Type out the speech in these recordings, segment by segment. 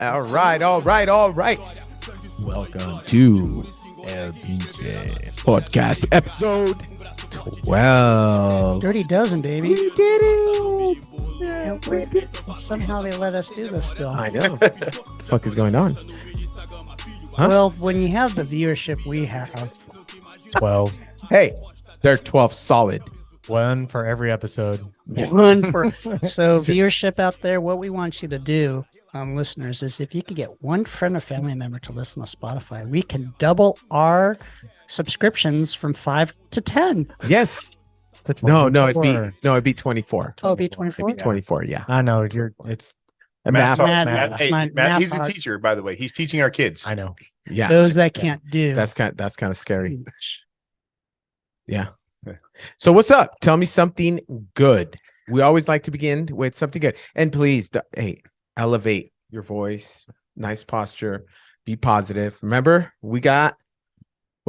All right. Welcome to El Pinche Podcast, episode 12. Dirty Dozen, baby. We did it. Yeah, and somehow they let us do this still. I know. What the fuck is going on? Huh? Well, when you have the viewership we have, 12. Hey, they're 12 solid. One for every episode. one for so viewership out there, what we want you to do, listeners, is if you could get one friend or family member to listen to Spotify, we can double our subscriptions from 5 to 10. Yes. No, it'd be 24. Oh, it'd be 24? It'd be 24, yeah. I know it's Math. Math. Hey, My Matt, he's math a teacher, by the way. He's teaching our kids. I know. Yeah. Those that can't do. That's kind of scary. Yeah. So what's up? Tell me something good. We always like to begin with something good. And please, elevate your voice. Nice posture. Be positive. Remember, what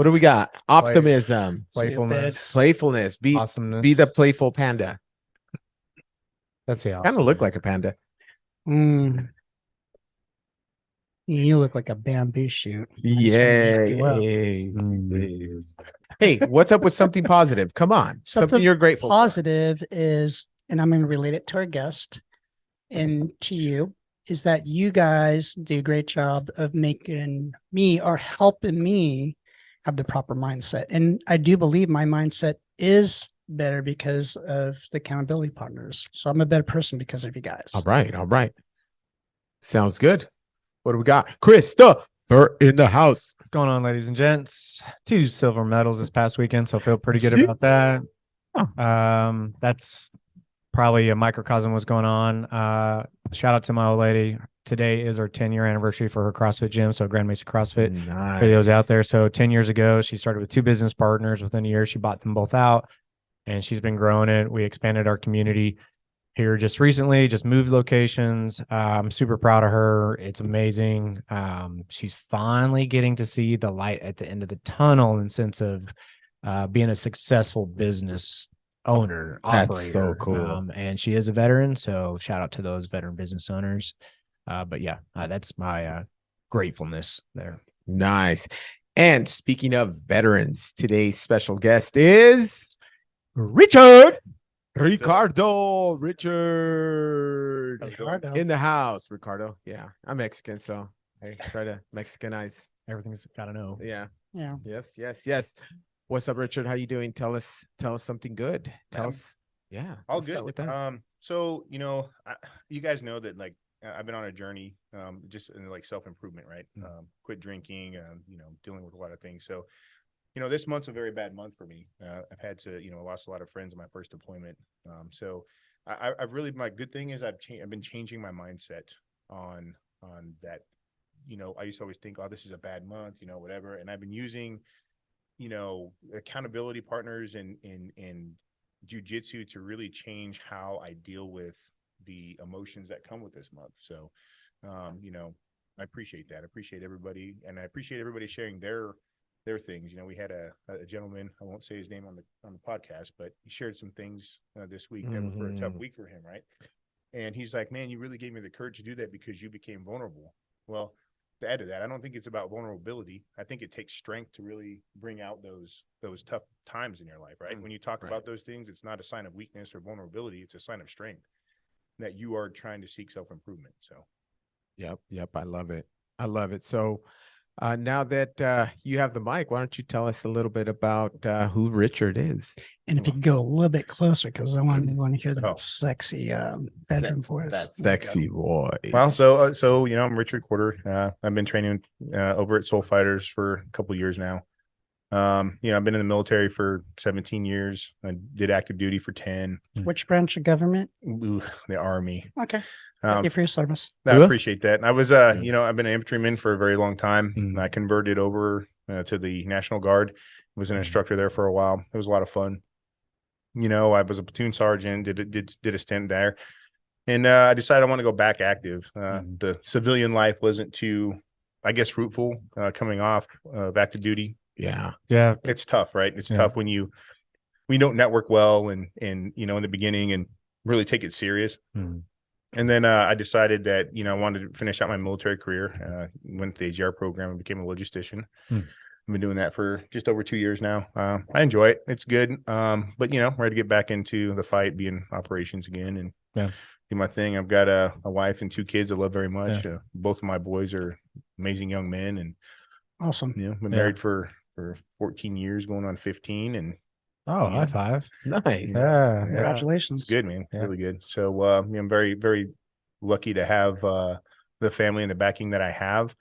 do we got? Optimism. Playfulness. Be Awesomeness. Be the playful panda. That's the Kind of look like a panda. You look like a bamboo shoot. Yay. Hey, what's up with something positive? Come on. Something you're grateful positive is, and I'm going to relate it to our guest and to you, is that you guys do a great job of making me or helping me have the proper mindset. And I do believe my mindset is better because of the accountability partners. So I'm a better person because of you guys. All right. Sounds good. What do we got? Christopher in the house. What's going on, ladies and gents? 2 silver medals this past weekend, so I feel pretty good about that. That's probably a microcosm of what's going on. Shout out to my old lady. Today is our 10-year anniversary for her CrossFit gym, so Grand Mesa CrossFit. Nice. For those out there. So 10 years ago, she started with 2 business partners. Within a year, she bought them both out, and she's been growing it. We expanded our community here just recently, just moved locations. I'm super proud of her. It's amazing. She's finally getting to see the light at the end of the tunnel in the sense of being a successful business owner, operator. That's so cool. And she is a veteran, so shout out to those veteran business owners. But yeah, that's my gratefulness there. Nice. And speaking of veterans, today's special guest is Richard. Ricardo. In the house. Ricardo. Yeah, I'm Mexican, so I try to Mexicanize. Everything's got to know. Yeah. Yeah. Yes. What's up, Richard? How you doing? Tell us something good. Tell us. Yeah. All let's start good. with that. So, you guys know that, like, I've been on a journey, just in like self-improvement, right? Quit drinking, dealing with a lot of things. So, this month's a very bad month for me. I've had to, lost a lot of friends in my first deployment. So I've really, my good thing is I've been changing my mindset on that. I used to always think, oh, this is a bad month, whatever. And I've been using, accountability partners in jiu-jitsu to really change how I deal with the emotions that come with this month. So, I appreciate that. I appreciate everybody, and I appreciate everybody sharing their things. We had a gentleman, I won't say his name on the podcast, but he shared some things this week that were for a tough week for him, right? And he's like, man, you really gave me the courage to do that because you became vulnerable. Well, to add to that, I don't think it's about vulnerability. I think it takes strength to really bring out those tough times in your life, right? When you talk about those things, it's not a sign of weakness or vulnerability. It's a sign of strength that you are trying to seek self-improvement. So, Yep. I love it. So, now that you have the mic, why don't you tell us a little bit about who Richard is? And if you could go a little bit closer, because I want to hear that sexy veteran voice. That sexy voice. well, so I'm Richard Quarter. I've been training over at Soul Fighters for a couple of years now. I've been in the military for 17 years. I did active duty for 10. Which branch of government? Ooh, the Army. Okay. Thank you for your service. I appreciate that. And I was, I've been an infantryman for a very long time. I converted over to the National Guard. Was an instructor there for a while. It was a lot of fun. I was a platoon sergeant. Did a stint there, and I decided I want to go back active. The civilian life wasn't too, I guess, fruitful coming off of active duty. Yeah. It's tough, right? It's tough when you don't network well and in the beginning and really take it serious. And then I decided that, I wanted to finish out my military career. Went to the AGR program and became a logistician. I've been doing that for just over 2 years now. I enjoy it. It's good. But ready to get back into the fight, be in operations again and do my thing. I've got a wife and 2 kids I love very much. Both of my boys are amazing young men, and Awesome. been married for 14 years, going on 15. And high five. Nice. Yeah. Congratulations. it's good, man. Yeah. Really good. So I'm very, very lucky to have the family and the backing that I have.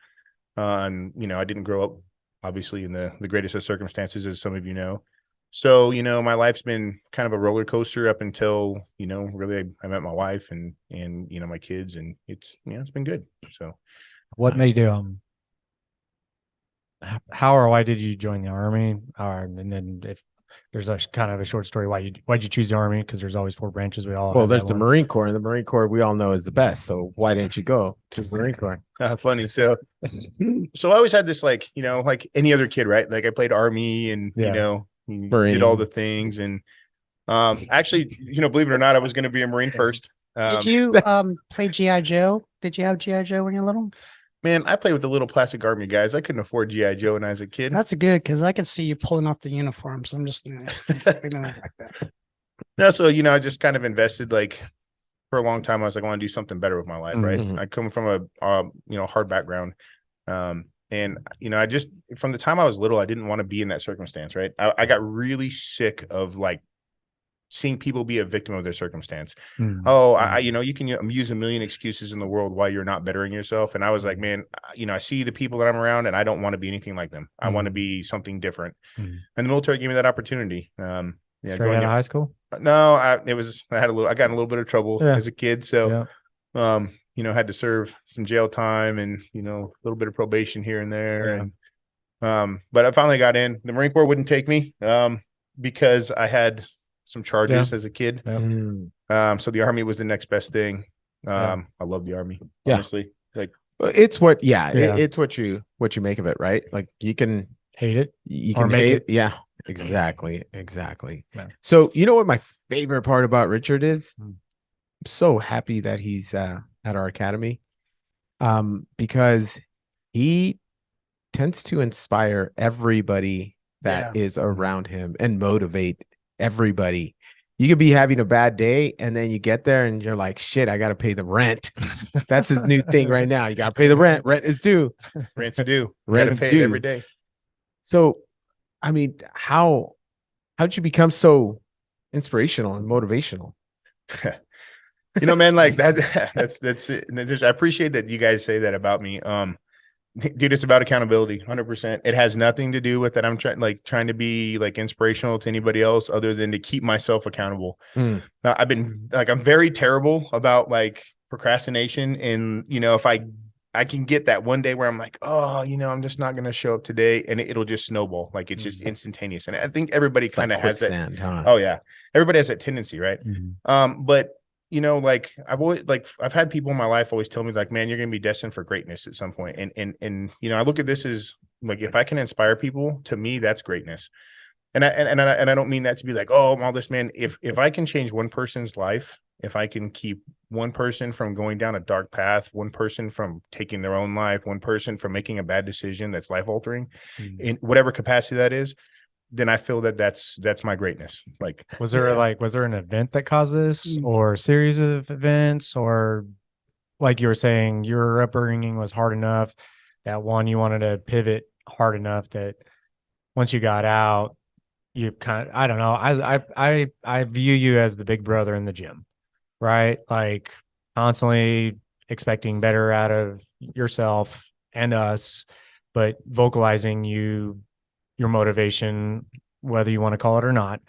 And I didn't grow up obviously in the greatest of circumstances, as some of you know. So, my life's been kind of a roller coaster up until, really I met my wife and my kids, and it's been good. So What made you how or why did you join the Army? And then if there's a kind of a short story why'd you choose the Army? Because there's always 4 branches. We all Well, have there's that the one. Marine Corps, and the Marine Corps we all know is the best. So why didn't you go to the Marine Corps? funny. So I always had this, like any other kid, right? Like I played Army and, did all the Marines. things. And actually, believe it or not, I was going to be a Marine first. Did you play GI Joe? Did you have GI Joe when you were little? Man, I played with the little plastic Army guys. I couldn't afford GI Joe when I was a kid. That's good, because I could see you pulling off the uniforms. I'm just like that. No, so I just kind of invested, like, for a long time. I was like, I want to do something better with my life, right? Mhm. I come from a hard background, and I just, from the time I was little, I didn't want to be in that circumstance, right? I got really sick of like seeing people be a victim of their circumstance. You can use a million excuses in the world why you're not bettering yourself. And I was like, man, I see the people that I'm around, and I don't want to be anything like them. I want to be something different. And the military gave me that opportunity. Straight out of high school? No, I got in a little bit of trouble as a kid. So, had to serve some jail time and, a little bit of probation here and there. And, but I finally got in. The Marine Corps wouldn't take me, because I had some charges as a kid. So the Army was the next best thing. I love the Army, honestly. Like, It's what, it's what you make of it, right? Like you can hate it, you or can make hate it. Yeah, exactly. Yeah. So you know what my favorite part about Richard is? I'm so happy that he's at our academy, because he tends to inspire everybody that is around him and motivate everybody. You could be having a bad day, and then you get there and you're like, shit, I got to pay the rent. That's his new thing right now. You got to pay the rent. Rent is due. Rent's due. Rent's pay due. it every day. So, I mean, how'd you become so inspirational and motivational? Man, like that's it. I appreciate that you guys say that about me. Dude, it's about accountability, 100%. It has nothing to do with that I'm trying to be like inspirational to anybody else other than to keep myself accountable. I've been like, I'm very terrible about like procrastination. And, if I can get that one day where I'm like, I'm just not going to show up today, and it'll just snowball. Like it's just instantaneous. And I think everybody kind of has that. Huh? Oh yeah. Everybody has that tendency. Right. But like I've had people in my life always tell me like, man, you're going to be destined for greatness at some point. And I look at this as like, if I can inspire people, to me, that's greatness. And I don't mean that to be like, oh, I'm all this, man. If I can change one person's life, if I can keep one person from going down a dark path, one person from taking their own life, one person from making a bad decision that's life altering in whatever capacity that is, then I feel that that's my greatness. Like, was there an event that caused this, or a series of events, or like you were saying, your upbringing was hard enough that you wanted to pivot hard enough that once you got out, you kind of, I don't know. I view you as the big brother in the gym, right? Like constantly expecting better out of yourself and us, but vocalizing your motivation, whether you want to call it or not,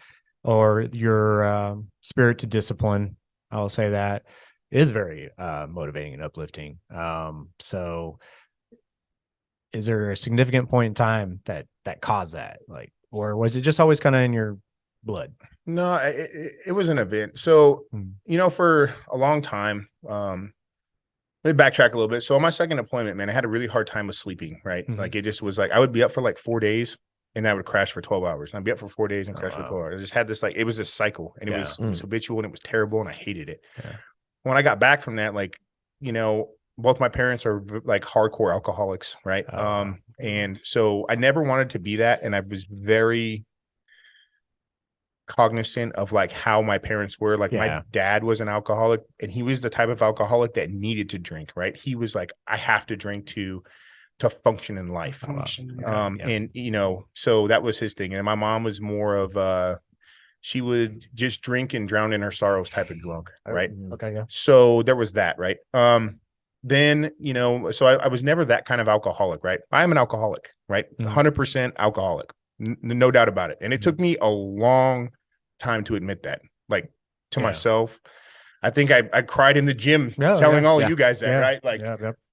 or your spirit to discipline, I will say that, is very motivating and uplifting. So is there a significant point in time that caused that? Like, or was it just always kind of in your blood? No, it was an event. So, for a long time, let me backtrack a little bit. So on my second deployment, man, I had a really hard time with sleeping, right? Like it just was like, I would be up for like 4 days and I would crash for 12 hours. And I'd be up for 4 days and crash for 12 hours. I just had this, like, it was this cycle, and it was habitual, and it was terrible, and I hated it. when I got back from that, like, you know, both my parents are like hardcore alcoholics, right? And so I never wanted to be that, and I was very cognizant of like how my parents were. Like my dad was an alcoholic, and he was the type of alcoholic that needed to drink, right? He was like, I have to drink to function in life. And you know, so that was his thing. And my mom was more of she would just drink and drown in her sorrows type of drunk, right? Okay, yeah. So there was that, right? Then, you know, so I was never that kind of alcoholic, right? I'm an alcoholic, right? 100% alcoholic, no doubt about it. And it took me a long time to admit that, like to myself. I think I cried in the gym telling all of you guys that, right? Like,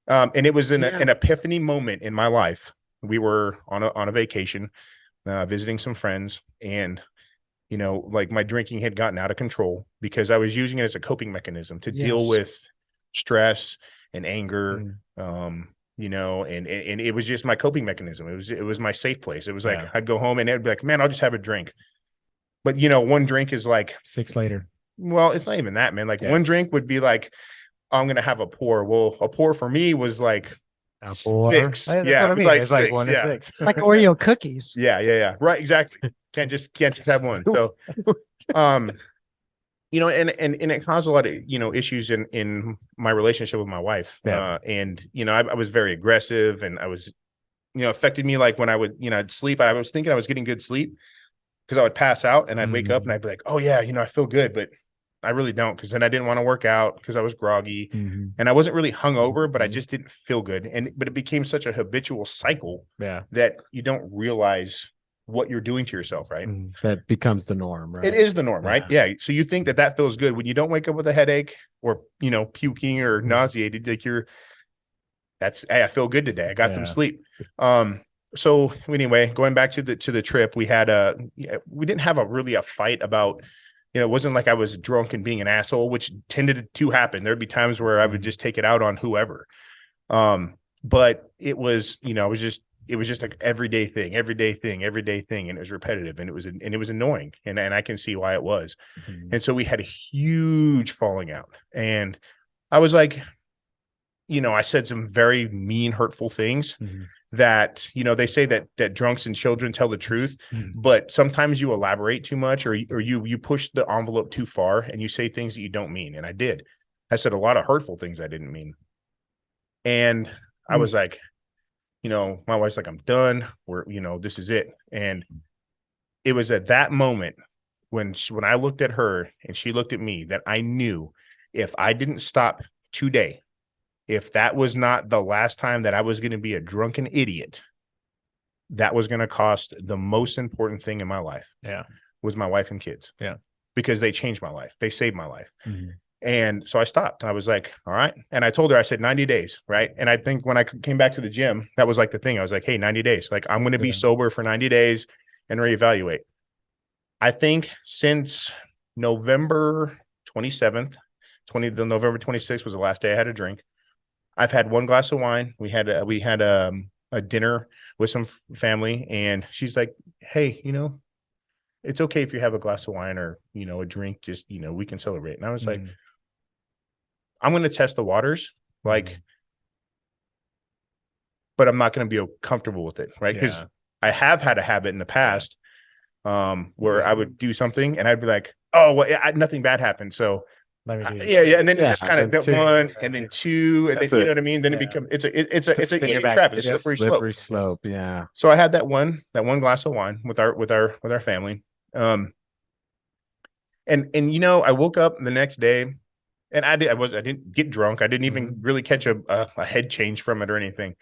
and it was an epiphany moment in my life. We were on a vacation, visiting some friends, and you know, like my drinking had gotten out of control because I was using it as a coping mechanism to deal with stress and anger. You know, and it was just my coping mechanism. It was my safe place. It was like I'd go home and it'd be like, man, I'll just have a drink. But you know, one drink is like 6 later. Well, it's not even that, man. Like one drink would be like, I'm gonna have a pour. Well, a pour for me was like A pour. 6. That's Yeah, what I mean. It's like 6, 1 to 6. It's like Oreo cookies. Yeah. Right, exactly. Can't just have one. So, you know, and it caused a lot of, you know, issues in my relationship with my wife. And you know, I was very aggressive, and I was, you know, affected me like when I would, you know, I'd sleep. I was thinking I was getting good sleep because I would pass out and I'd wake up and I'd be like, oh yeah, you know, I feel good, but I really don't, because then I didn't want to work out because I was groggy and I wasn't really hungover, but I just didn't feel good. But it became such a habitual cycle that you don't realize what you're doing to yourself, right? That becomes the norm, right? It is the norm, right? Yeah. So you think that feels good when you don't wake up with a headache or, you know, puking or nauseated, like hey, I feel good today. I got some sleep. So anyway, going back to the trip, we didn't have a fight about, you know, it wasn't like I was drunk and being an asshole, which tended to happen. There'd be times where I would just take it out on whoever. But it was, you know, it was just like everyday thing. And it was repetitive, and it was annoying. And I can see why it was. And so we had a huge falling out, and I was like, you know, I said some very mean, hurtful things that, you know, they say that drunks and children tell the truth, but sometimes you elaborate too much, or you push the envelope too far and you say things that you don't mean. And I did. I said a lot of hurtful things I didn't mean. And I was like, you know, my wife's like, I'm done. You know, this is it. And it was at that moment when I looked at her and she looked at me that I knew if I didn't stop today, if that was not the last time that I was going to be a drunken idiot, that was going to cost the most important thing in my life. Was my wife and kids. Because they changed my life. They saved my life. And so I stopped. I was like, all right. And I told her, I said 90 days. Right. And I think when I came back to the gym, that was like the thing. I was like, hey, 90 days. Like, I'm going to be sober for 90 days and reevaluate. I think since November 27th, November 26th was the last day I had a drink. I've had one glass of wine. We had a dinner with some family, and she's like, hey, you know, it's okay if you have a glass of wine or, you know, a drink, just, you know, we can celebrate. And I was like, I'm going to test the waters, like, but I'm not going to be comfortable with it. Right. Because I have had a habit in the past where I would do something and I'd be like, oh, well, nothing bad happened. So and then it just kind of that one and then two, and then you know what I mean. Then it becomes it's a easy trap. It's a slippery slope. Yeah. So I had that one glass of wine with our family, and you know, I woke up the next day, and I didn't get drunk. I didn't even really catch a head change from it or anything.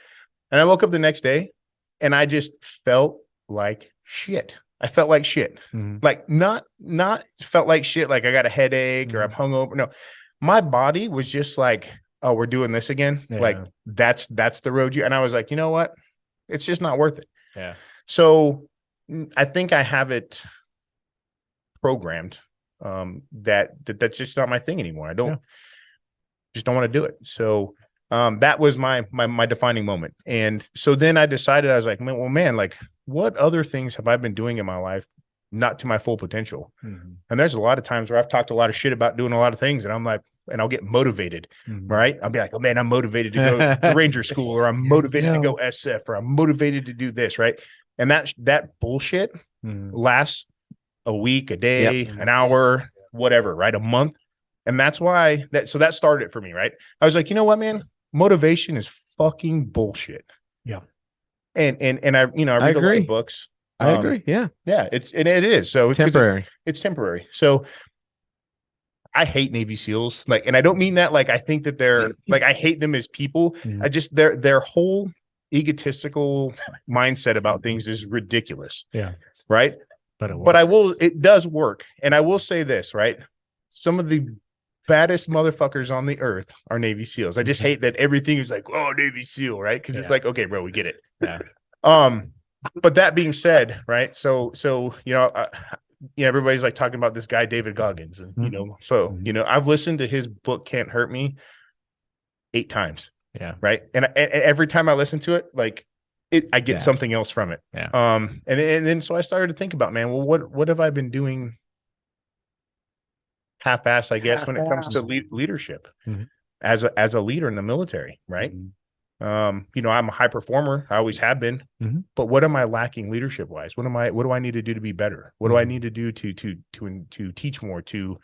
And I woke up the next day, and I just felt like shit. I felt like shit, like not felt like shit. Like I got a headache or I'm hungover. No, my body was just like, oh, we're doing this again. Like that's the road and I was like, you know what? It's just not worth it. Yeah. So I think I have it programmed that's just not my thing anymore. I just don't want to do it. So that was my defining moment. And so then I decided, I was like, well, man, like, what other things have I been doing in my life not to my full potential? And there's a lot of times where I've talked a lot of shit about doing a lot of things, and I'm like, and I'll get motivated, Mhm. right? I'll be like, oh man, I'm motivated to go to Ranger School, or I'm motivated to go SF, or I'm motivated to do this, right? And that bullshit Mhm. lasts a week, a day, Yep. an hour, whatever, right? A month. And that's why that started it for me, right? I was like, you know what, man? Motivation is fucking bullshit. Yeah. And I, you know, I read a lot agree. of books. I agree. Yeah. Yeah, it is. So It's temporary. it's temporary. So I hate Navy SEALs. Like, and I don't mean that like I think that they're like I hate them as people. Mhm. I just their whole egotistical mindset about things is ridiculous. Yeah. Right. But it does work. And I will say this, right? Some of the baddest motherfuckers on the earth are Navy SEALs. I just hate that everything is like, oh, Navy SEAL, right? Because it's like, okay, bro, we get it. Yeah. But that being said, right? So you know, everybody's like talking about this guy David Goggins, and you know, so you know, I've listened to his book "Can't Hurt Me" 8 times. Yeah. Right. And every time I listen to it, like I get something else from it. Yeah. And then so I started to think about, man, well, what have I been doing half-assed, I guess, when it comes to leadership as a leader in the military, right? You know, I'm a high performer. I always have been, but what am I lacking leadership wise? What do I need to do to be better? What do I need to do to teach more, to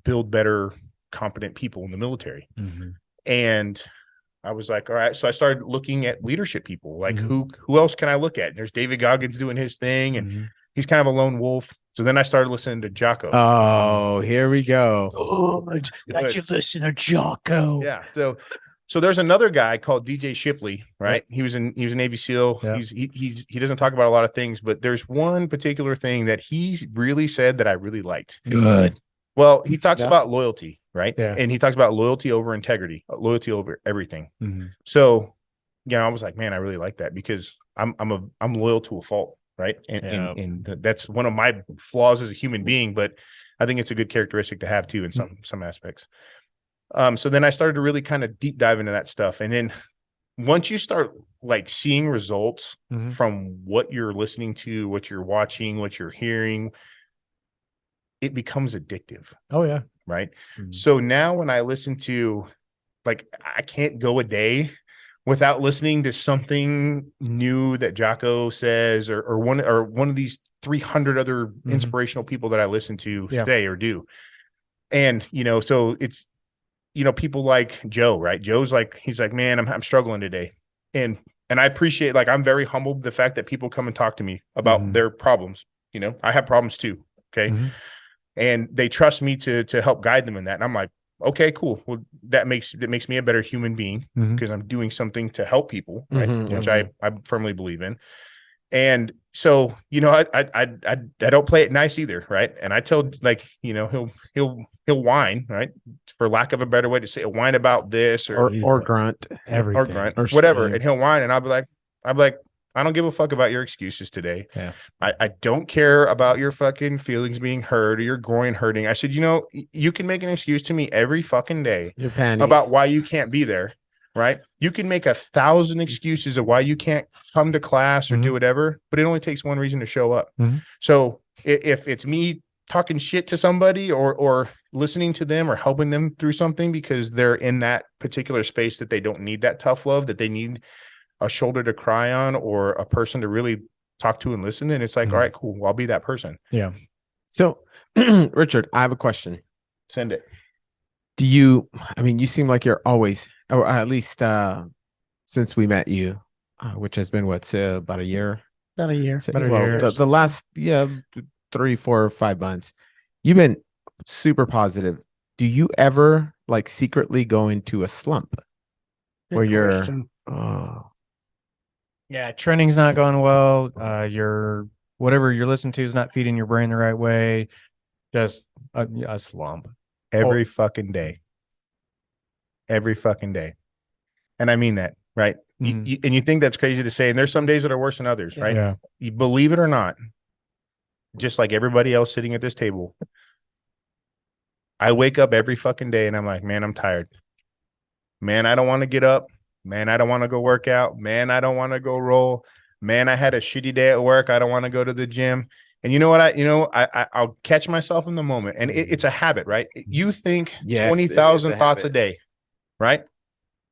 build better, competent people in the military? And I was like, all right. So I started looking at leadership people, like who else can I look at? There's David Goggins doing his thing, and he's kind of a lone wolf. So then I started listening to Jocko. Oh, here we go. Got you listen to Jocko. Yeah. So there's another guy called DJ Shipley, right? He was a Navy SEAL. Yeah. He doesn't talk about a lot of things, but there's one particular thing that he really said that I really liked. Good. Well, he talks about loyalty, right? Yeah. And he talks about loyalty over integrity, loyalty over everything. So, you know, I was like, man, I really like that because I'm loyal to a fault, right? And that's one of my flaws as a human being, but I think it's a good characteristic to have too in some aspects. So then I started to really kind of deep dive into that stuff. And then once you start like seeing results from what you're listening to, what you're watching, what you're hearing, it becomes addictive. Oh yeah. Right. So now when I listen to, like, I can't go a day without listening to something new that Jocko says, or one of these 300 other inspirational people that I listen to say or do. And, you know, so it's, you know, people like Joe, right? Joe's like, he's like, man, I'm struggling today. And I appreciate, like, I'm very humbled the fact that people come and talk to me about their problems. You know, I have problems too. Okay. And they trust me to help guide them in that. And I'm like, okay, cool. Well, that makes me a better human being because I'm doing something to help people, right? Which I firmly believe in. And so, you know, I don't play it nice either, right? And I tell, like, you know, he'll whine, right? For lack of a better way to say it, whine about this or grunt, or grunt, or whatever. And he'll whine, and I'll be like, I don't give a fuck about your excuses today. Yeah. I don't care about your fucking feelings being hurt or your groin hurting. I said, you know, you can make an excuse to me every fucking day about why you can't be there, right? You can make 1,000 excuses of why you can't come to class or do whatever, but it only takes one reason to show up. So if it's me talking shit to somebody or listening to them or helping them through something because they're in that particular space that they don't need that tough love, that they need a shoulder to cry on or a person to really talk to and listen. And it's like, all right, cool. Well, I'll be that person. Yeah. So, Richard, I have a question. Send it. You seem like you're always, or at least since we met you, which has been about a year. About a year. The last 3, 4, 5 months, you've been super positive. Do you ever like secretly go into a slump where you're yeah, training's not going well. Whatever you're listening to is not feeding your brain the right way. Just a slump Every fucking day. Every fucking day. And I mean that, right? And you think that's crazy to say. And there's some days that are worse than others, right? Yeah. You believe it or not, just like everybody else sitting at this table, I wake up every fucking day and I'm like, man, I'm tired. Man, I don't want to get up. Man, I don't want to go work out. Man, I don't want to go roll. Man, I had a shitty day at work. I don't want to go to the gym. And you know what? I'll catch myself in the moment, and it's a habit, right? You think Yes, 20,000 it is a thoughts a habit. day, right?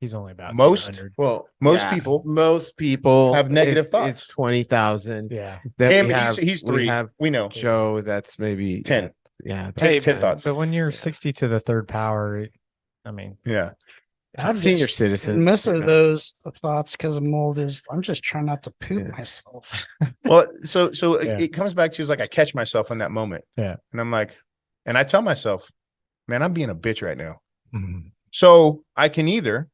He's only about Most- 200. Well, Most people have negative it's thoughts. 20,000. Yeah. Then And we have he's we 3. have We know. Joe. That's maybe 10. Yeah, Hey, 10 but, thoughts. but when you're Yeah. 60 to the third power, I mean, Yeah. I'm senior just- citizens. Most you of know. those thoughts because of mold is I'm just trying not to poop Yeah. myself. Well, so Yeah. it comes back to is like I catch myself in that moment. Yeah. And I'm like, and I tell myself, man, I'm being a bitch right now. mhm. So I can either,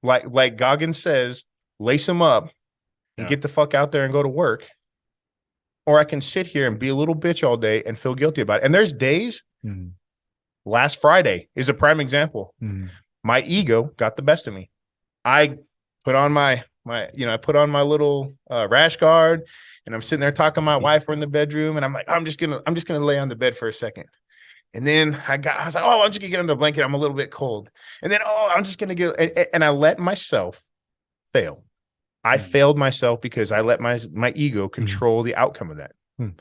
like Goggins says, lace them up and Yeah. get the fuck out there and go to work, or I can sit here and be a little bitch all day and feel guilty about it. And there's days. Mhm. Last Friday is a prime example. Mhm. My ego got the best of me. I put on I put on my little rash guard, and I'm sitting there talking to my wife. We're in the bedroom, and I'm like, I'm just gonna lay on the bed for a second. And then I was like, oh, I'm just gonna get under the blanket. I'm a little bit cold. And then, I'm just gonna get, and I let myself fail. I failed myself because I let my ego control the outcome of that. Mm.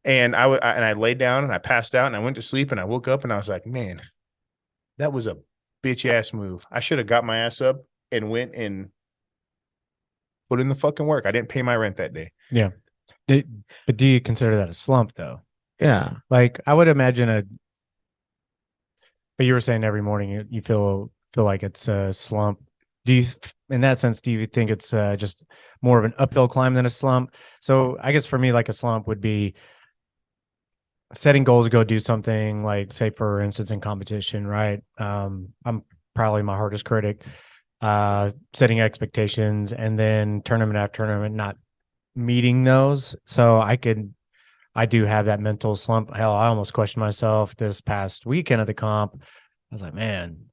And I laid down and I passed out and I went to sleep and I woke up and I was like, man, that was a bitch ass move. I should have got my ass up and went and put in the fucking work. I didn't pay my rent that day. But do you consider that a slump though? Yeah. Like I would imagine but you were saying every morning you feel like it's a slump. Do you, in that sense, do you think it's just more of an uphill climb than a slump? So I guess for me, like a slump would be setting goals to go do something, like say for instance in competition, right? I'm probably my hardest critic. Setting expectations and then tournament after tournament not meeting those. So I do have that mental slump. Hell, I almost questioned myself this past weekend at the comp. I was like, man,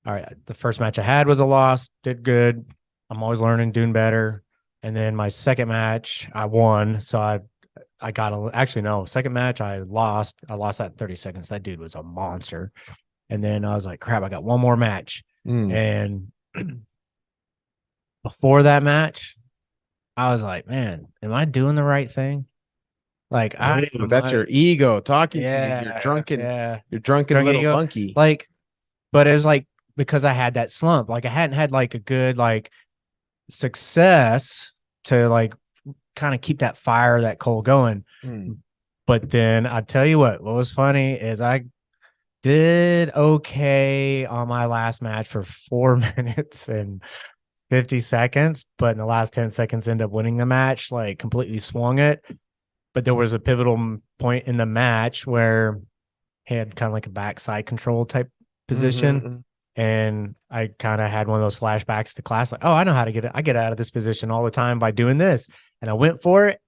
all right, the first match I had was a loss, did good. I'm always learning, doing better. And then my second match, I won. So I got second match, I lost. I lost that 30 seconds. That dude was a monster. And then I was like, crap, I got one more match. And before that match, I was like, man, am I doing the right thing? Like That's your ego talking to you. Yeah, You're drunken. yeah. You're drunken Drunken little ego. monkey. Like, but it was like because I had that slump. Like I hadn't had like a good like success to like kind of keep that fire, that coal going. But then I tell you what was funny is I did okay on my last match for 4 minutes and 50 seconds, but in the last 10 seconds end up winning the match, like completely swung it. But there was a pivotal point in the match where he had kind of like a backside control type position. And I kind of had one of those flashbacks to class, like, oh, I know how to get it. I get out of this position all the time by doing this. And I went for it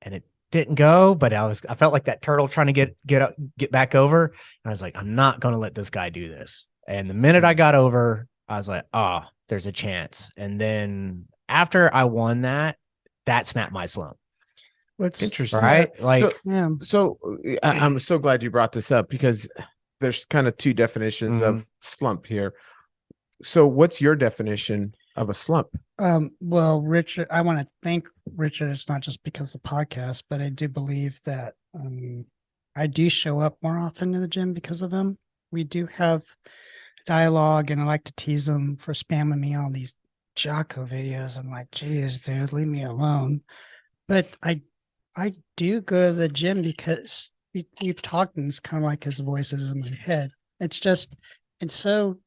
and it didn't go, but I felt like that turtle trying to get back over. And I was like, I'm not going to let this guy do this. And the minute I got over, I was like, oh, there's a chance. And then after I won that snapped my slump. What's Interesting. Right? Like, yeah. So I'm so glad you brought this up because there's kind of two definitions of slump here. So what's your definition of a slump? Well, Richard, I want to thank Richard. It's not just because of the podcast, but I do believe that I do show up more often in the gym because of him. We do have dialogue, and I like to tease him for spamming me on these Jocko videos. I'm like, geez, dude, leave me alone. But I do go to the gym because we've talked, and it's kind of like his voice is in my head. It's just, and so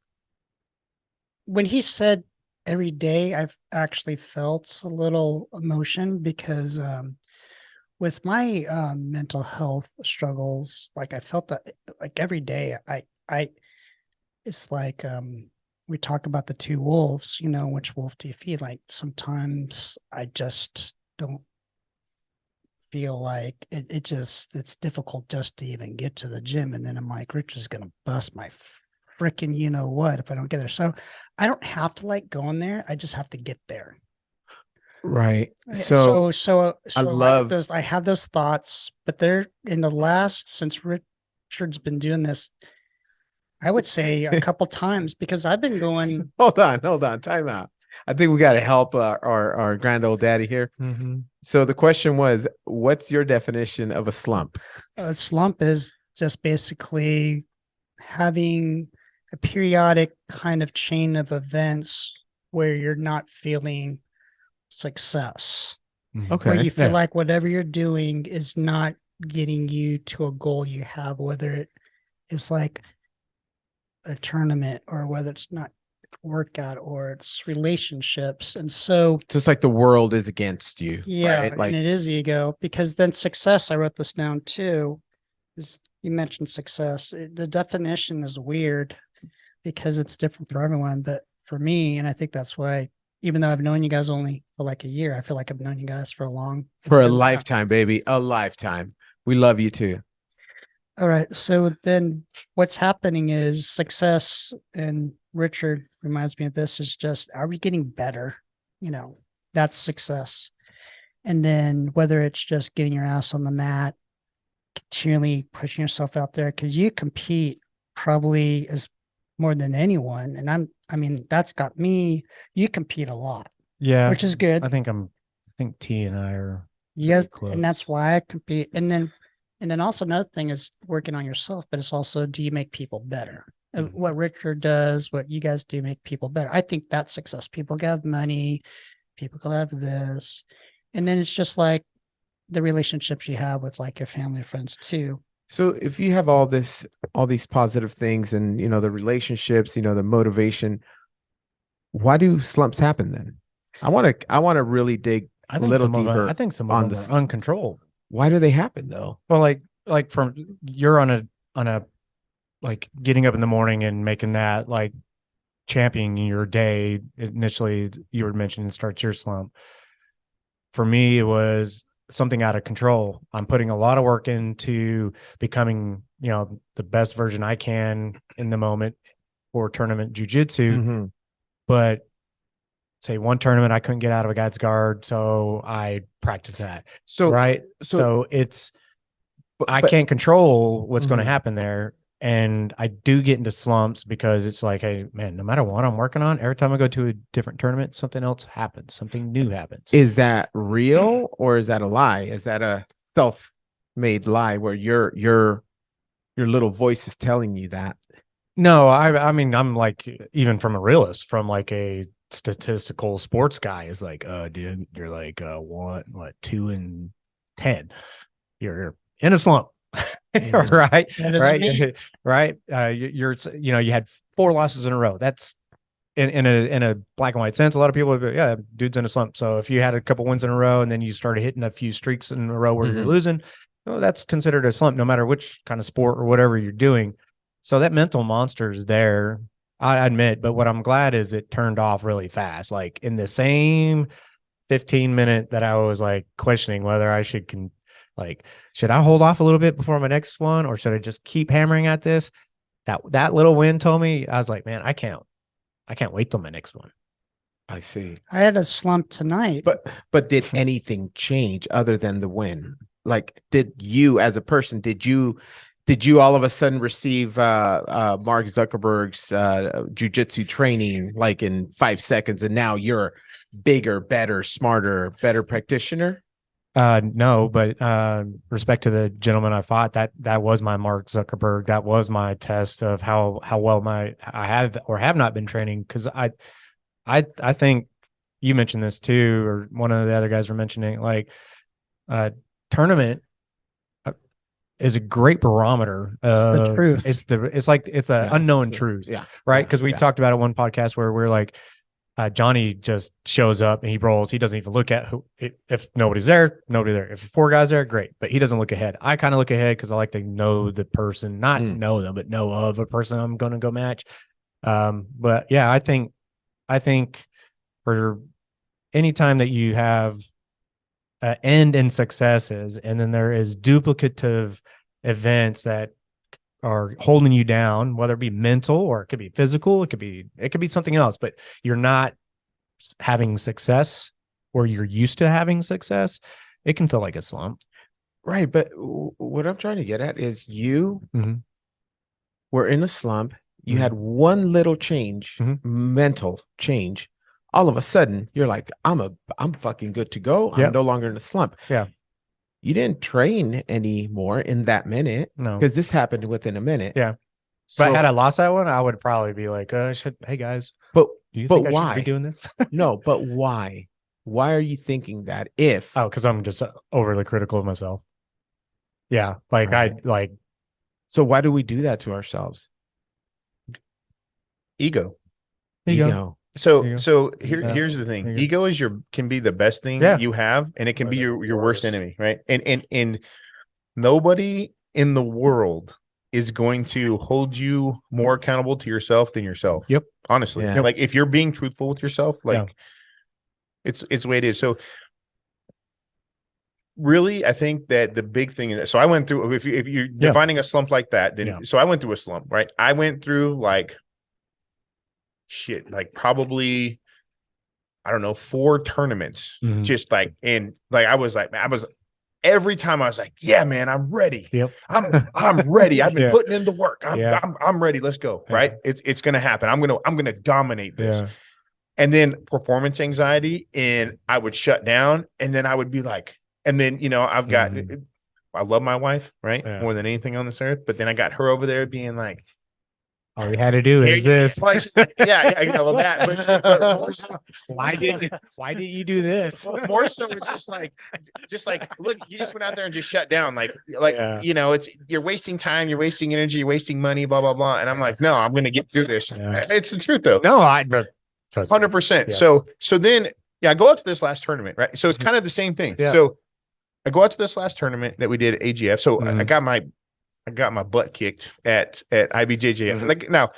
when he said every day, I've actually felt a little emotion because with my mental health struggles, like I felt that like every day it's like we talk about the two wolves, which wolf do you feed? Like sometimes I just don't feel like it's difficult just to even get to the gym. And then I'm like, Richard's going to bust my freaking, what, if I don't get there. So I don't have to like going there. I just have to get there. Right. So I have those thoughts, but they're in the last, since Richard's been doing this, I would say a couple times, because I've been going. Hold on. Time out. I think we got to help our grand old daddy here. Mm-hmm. So the question was, what's your definition of a slump? A slump is just basically having a periodic kind of chain of events where you're not feeling success, Okay. where you feel Yeah. like whatever you're doing is not getting you to a goal you have, whether it is like a tournament or whether it's not workout or it's relationships. And so, So it's like the world is against you. yeah, Right? Like, and it is ego, because then success, I wrote this down too, is you mentioned success. The definition is weird because it's different for everyone. But for me, and I think that's why, even though I've known you guys only for like a year, I feel like I've known you guys for for a because of that. lifetime, baby, a lifetime. We love you too. All right. So then what's happening is success, and Richard reminds me of this, is just, are we getting better? You know, that's success. And then whether it's just getting your ass on the mat, continually pushing yourself out there, because you compete probably as more than anyone. And I mean, that's got me, you compete a lot, Yeah. which is good. I think T and I are Yes, close. and that's why I compete. And then also another thing is working on yourself, but it's also, do you make people better? And Mhm. what Richard does, what you guys do, make people better. I think that's success. People can have money, people can have this. And then it's just like the relationships you have with like your family and friends too. So if you have all these positive things and, the relationships, the motivation, why do slumps happen then? I want to really dig I a think little some of deeper. it, I think some on of them this. are uncontrolled. Why do they happen though? Well, like from you're on a like getting up in the morning and making that like championing your day. Initially, you were mentioning starts your slump. For me, it was something out of control. I'm putting a lot of work into becoming, the best version I can in the moment for tournament jiu-jitsu. Mm-hmm. But say one tournament I couldn't get out of a guy's guard, so I practice that. So Right. so- So it's I but- can't control what's going to Mhm. happen there. And I do get into slumps because it's like, hey, man, no matter what I'm working on, every time I go to a different tournament, something else happens, something new happens. Is that real or is that a lie? Is that a self-made lie where your little voice is telling you that? No, I mean, I'm like, even from a realist, from like a statistical sports guy, is like, dude, you're like 2 and 10. You're in a slump. Mhm. Right. Better than Right. me. Right. You're you had 4 losses in a row. That's in a black and white sense. A lot of people would go, yeah, dude's in a slump. So if you had a couple wins in a row and then you started hitting a few streaks in a row where you're Mhm. losing, that's considered a slump, no matter which kind of sport or whatever you're doing. So that mental monster is there, I admit. But what I'm glad is it turned off really fast. Like in the same 15-minute that I was like questioning whether I should should I hold off a little bit before my next one, or should I just keep hammering at this? That little win told me, I was like, man, I can't wait till my next one. I see. I had a slump tonight. But did anything change other than the win? Like, did you as a person, did you all of a sudden receive Mark Zuckerberg's jiu-jitsu training like in 5 seconds and now you're bigger, better, smarter, better practitioner? No, but respect to the gentleman I fought, that was my Mark Zuckerberg. That was my test of how well I have or have not been training. Because I think you mentioned this too, or one of the other guys were mentioning, like tournament is a great barometer. The truth. It's the Yeah. unknown Yeah. truth, Yeah. right? Yeah. Because we Yeah. talked about it one podcast where we're like, Johnny just shows up and he rolls. He doesn't even look at if nobody's there, nobody there. If 4 guys there, great. But he doesn't look ahead. I kind of look ahead because I like to know the person, not know them, but know of a person I'm going to go match. But yeah, I think for any time that you have end in successes, and then there is duplicative events that are holding you down, whether it be mental or it could be physical, it could be something else, but you're not having success or you're used to having success, it can feel like a slump. Right. But what I'm trying to get at is you Mhm. were in a slump. You had one little change, mental change, all of a sudden you're like, I'm fucking good to go. I'm Yep. no longer in a slump. Yeah. You didn't train anymore in that minute No. because this happened within a minute. Yeah. So, But had I lost that one, I would probably be like, hey guys, but do you but think I should why? be doing this? No, but why? Why are you thinking that if Oh, because I'm just overly critical of myself. Yeah. Like Right. so why do we do that to ourselves? Ego. Ego. So There you go. so Yeah. here's the There thing. you go. Ego is can be the best thing Yeah. you have, and it can be Or your worst worst. enemy, right? And nobody in the world is going to hold you more accountable to yourself than yourself. Yep. Honestly. Yeah. Like if you're being truthful with yourself, like it's the way it is. So really, I think that the big thing is, so I went through, if you're defining a slump like that, then so I went through a slump, right? I went through like probably, I don't know, 4 tournaments, Mhm. just like, and like, I was every time I was like, yeah, man, I'm ready. Yep. I'm ready. I've been Yeah. putting in the work. Yeah. I'm ready. Let's go. Yeah. Right. It's going to happen. I'm going to dominate this. Yeah. And then performance anxiety, and I would shut down, and then I would be like, and then, I've got, I love my wife, right? Yeah. More than anything on this earth. But then I got her over there being like, all we had to do is this. Well, that, but Why didn't you do this? more so it's just like look, you just went out there and just shut down, Yeah. it's you're wasting time, you're wasting energy, you're wasting money, blah blah blah. And I'm like, no, I'm gonna get through this. Yeah. It's the truth though. No, 100%. Yeah. So then I go out to this last tournament, right? So it's kind of the same thing. Yeah. So I go out to this last tournament that we did at AGF. So Mhm. I got my butt kicked at IBJJF. Like now,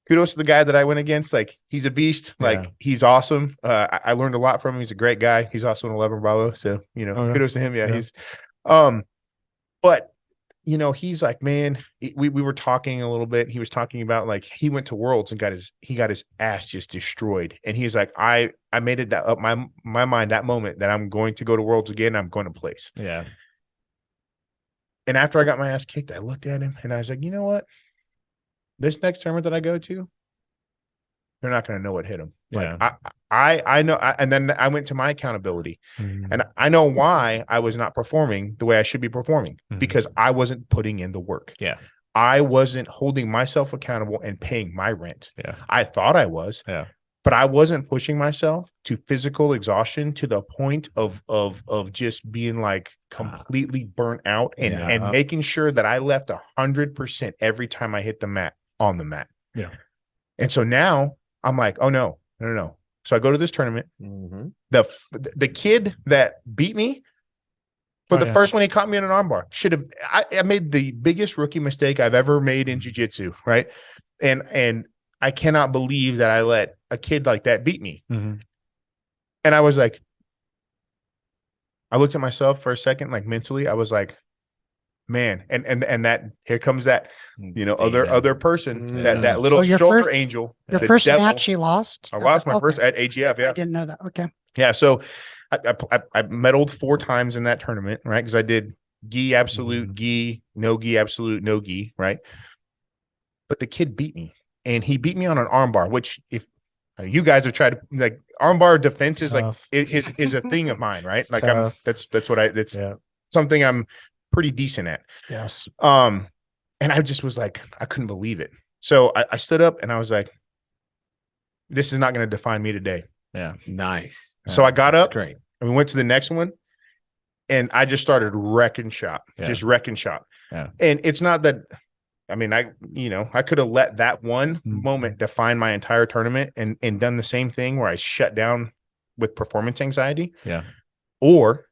kudos to the guy that I went against. Like he's a beast. Like Yeah. he's awesome. I learned a lot from him. He's a great guy. He's also an 11 Bravo. So kudos to him. Yeah, Yeah. he's but he's like, man, we were talking a little bit. He was talking about like he went to Worlds and got his ass just destroyed. And he's like, I made it that up my mind that moment that I'm going to go to Worlds again. I'm going to place. Yeah. And after I got my ass kicked, I looked at him and I was like, you know what? This next tournament that I go to, they're not going to know what hit them. Yeah. Like I know. And then I went to my accountability, Mhm. and I know why I was not performing the way I should be performing, Mhm. because I wasn't putting in the work. Yeah. I wasn't holding myself accountable and paying my rent. Yeah. I thought I was. Yeah. But I wasn't pushing myself to physical exhaustion to the point of just being like completely burnt out and making sure that I left 100% every time I hit the mat on the mat. Yeah. And so now I'm like, oh no. So I go to this tournament. Mm-hmm. The kid that beat me for the first one, he caught me in an armbar. I made the biggest rookie mistake I've ever made in jiu-jitsu, right? And I cannot believe that I let a kid like that beat me. Mm-hmm. And I was like, I looked at myself for a second, like mentally, I was like, man, and that here comes that, other person, that little shoulder angel. Your the first devil. match you lost? I lost my Okay. first at AGF. Yeah. I didn't know that. Okay. Yeah. So I medaled 4 times in that tournament, right? Because I did gi absolute, gi, no gi absolute, no gi, right? But the kid beat me. And he beat me on an armbar, which if you guys have tried to, like, armbar defense is like is a thing of mine, right? It's like tough. that's something I'm pretty decent at. Yes. And I just was like, I couldn't believe it. So I stood up and I was like, this is not going to define me today. Yeah. Nice. So I got up Great. and we went to the next one, and I just started wrecking shop, just wrecking shop. Yeah. And it's not that. I mean, I could have let that one moment define my entire tournament and done the same thing where I shut down with performance anxiety. Yeah. Or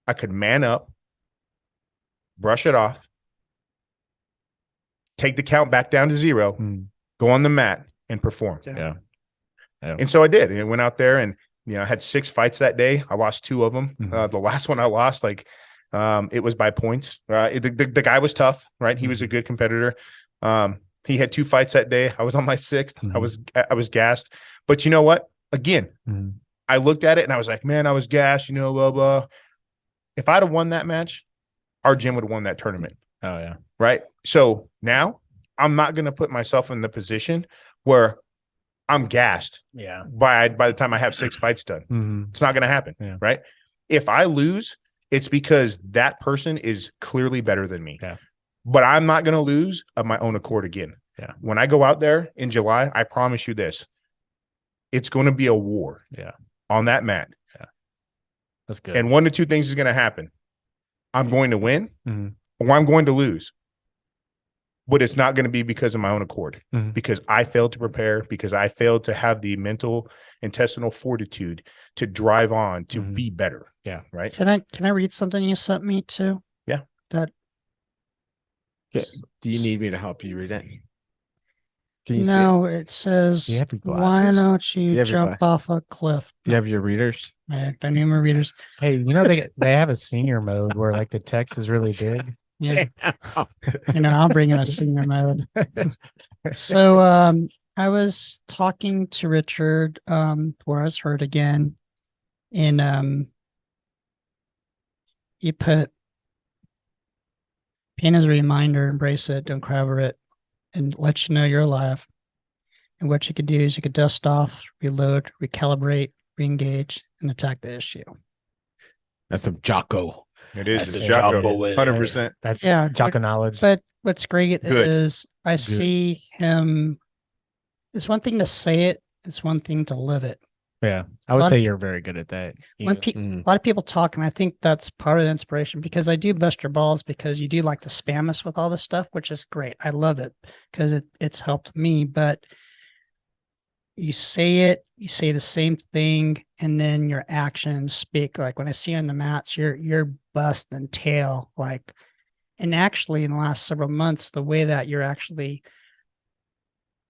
I could man up, brush it off, take the count back down to 0, go on the mat and perform. Yeah. And so I did. And I went out there and, I had 6 fights that day. I lost 2 of them. The last one I lost, it was by points. The guy was tough, right? He was a good competitor. He had 2 fights that day. I was on my 6th. I was gassed. But you know what? Again, I looked at it and I was like, man, I was gassed, blah, blah. If I'd have won that match, our gym would have won that tournament. Oh yeah. Right. So now I'm not going to put myself in the position where I'm gassed Yeah. by the time I have 6 fights done. Mm-hmm. It's not going to happen. Yeah. Right. If I lose, it's because that person is clearly better than me. Yeah. But I'm not going to lose of my own accord again. Yeah. When I go out there in July, I promise you this, it's going to be a war. Yeah. On that mat. Yeah. That's good. And one of two things is going to happen. I'm going to win Mm-hmm. or I'm going to lose. But it's not going to be because of my own accord, Mhm. because I failed to prepare, because I failed to have the mental intestinal fortitude to drive on, to Mhm. be better. Yeah. Right. Can I read something you sent me too? Yeah. That Okay. Do you need me to help you read it? Can you see it? no, it says, Do you have your why glasses? don't you you have your jump glasses? off a cliff? Do you have your readers? I don't need my readers. Hey, they have a senior mode where like the text is really big. Yeah, I'll bring in a senior mode. So I was talking to Richard before I was hurt again, and he put pain as a reminder, embrace it, don't cry over it, and let you know you're alive. And what you could do is you could dust off, reload, recalibrate, re-engage, and attack the issue. That's some Jocko. It is That's the a Jocko, Jocko way. 100%. That's Yeah, Jocko knowledge. But what's great Good. is I see him. It's one thing to say it; it's one thing to live it. Yeah, I would lot say of- you're very good at that. When You- a lot of people talk, and I think that's part of the inspiration, because I do bust your balls because you do like to spam us with all this stuff, which is great. I love it because it's helped me. But you say the same thing, and then your actions speak. Like when I see you on the mats, you're busting tail. Like, and actually, in the last several months, the way that you're actually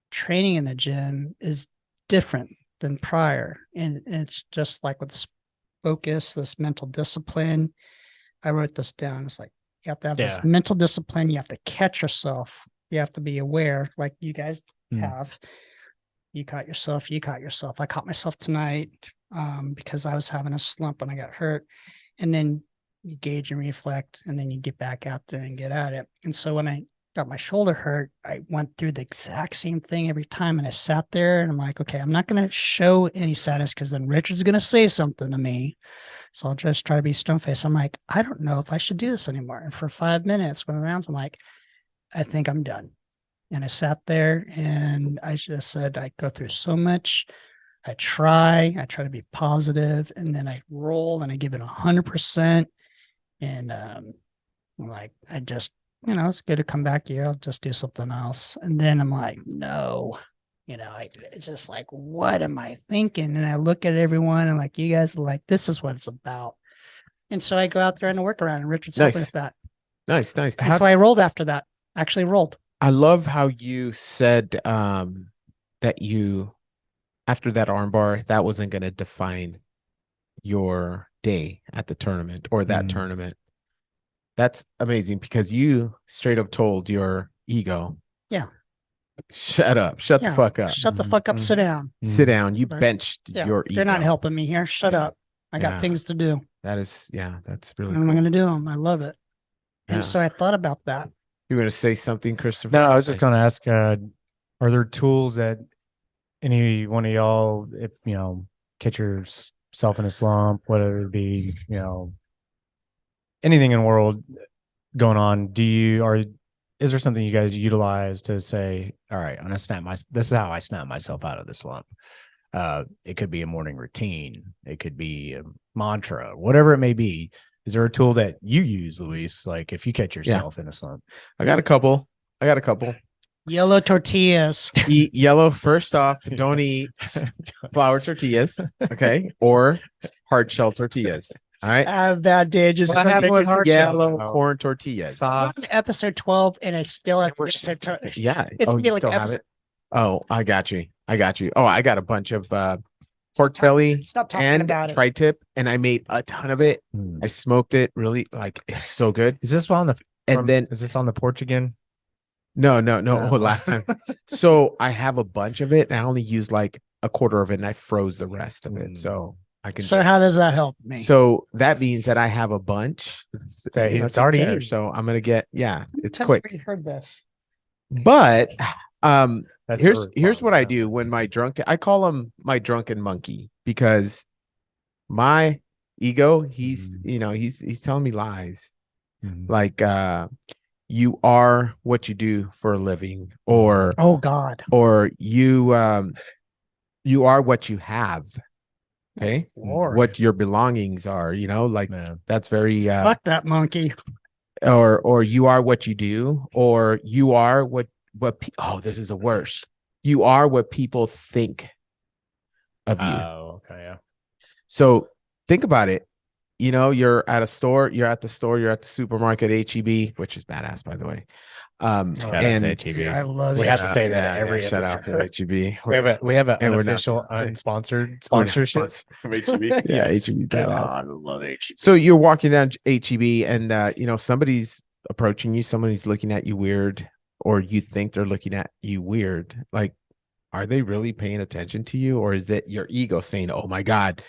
training in the gym is different than prior, and it's just like with this focus, this mental discipline. I wrote this down. It's like you have to have this Yeah. mental discipline. You have to catch yourself. You have to be aware, like you guys have. You caught yourself. I caught myself tonight because I was having a slump when I got hurt. And then you gauge and reflect, and then you get back out there and get at it. And so when I got my shoulder hurt, I went through the exact same thing every time. And I sat there and I'm like, okay, I'm not going to show any sadness because then Richard's going to say something to me. So I'll just try to be stone faced. I'm like, I don't know if I should do this anymore. And for 5 minutes, when rounds, I'm like, I think I'm done. And I sat there and I just said, I go through so much. I try to be positive, and then I roll and I give it 100%. And I'm like, I just, it's good to come back here. I'll just do something else. And then I'm like, no, it's just like, what am I thinking? And I look at everyone and like, you guys are like, this is what it's about. And so I go out there and work around, and Richard's helping Nice. with that. Nice. And so I rolled after that. Actually rolled. I love how you said that you, after that armbar, that wasn't going to define your day at the tournament or that tournament. That's amazing, because you straight up told your ego, Yeah. Shut up. Shut the fuck up. Shut the fuck up. Sit down. Sit down. You But- benched Yeah. your ego. You're not helping me here. Shut up. I got Yeah. things to do. That is, that's really And I'm cool. going to do them. I love it. Yeah. And so I thought about that. You're going to say something, Christopher? No, I was just going to ask, are there tools that any one of y'all, if, catch yourself in a slump, whether it be, anything in the world going on, is there something you guys utilize to say, all right, I'm going to this is how I snap myself out of the slump. It could be a morning routine. It could be a mantra, whatever it may be. Is there a tool that you use, Luis? Like if you catch yourself in a slump? I got a couple. Yellow tortillas. Eat yellow. First off, don't eat flour tortillas. Okay. Or hard shell tortillas. All right. I have a bad day. Just What happened with hard shell? Yellow Oh. corn tortillas. Soft. I'm on episode 12 and I still have. Yeah. It's Oh, gonna be you like still have episode. it? Oh, I got you. Oh, I got a bunch of pork belly Stop talking and about it. tri-tip, and I made a ton of it. I smoked it really, like, it's so good. Is this on And then is this on the porch again? no, No. last time. So I have a bunch of it, and I only used like a quarter of it, and I froze the rest of it. So I can. So just- how does that help me? So that means that I have a bunch. It's It's already there. in. So I'm gonna get, it's Tell me quick. where you heard this. But That's Here's what I yeah. do when I call him my drunken monkey, because my ego, he's he's telling me lies. Like you are what you do for a living, or Oh God. you you are what you have. Okay. Lord. What your belongings are, like Yeah. that's very Fuck that monkey. or you are what you do, or you are this is a worse. You are what people think of you. Oh, okay, yeah. So think about it. You're at a store, you're at the supermarket, HEB, which is badass, by the way. Shout out And to HEB. I love We it. have to say that yeah, every shout out episode. to HEB. We have an And we're not- unofficial, unsponsored We're not sponsorship. From HEB. Yeah, HEB badass. God, I love HEB. So you're walking down HEB and somebody's approaching you, somebody's looking at you weird, or you think they're looking at you weird. Like, are they really paying attention to you, or is it your ego saying, "Oh my God,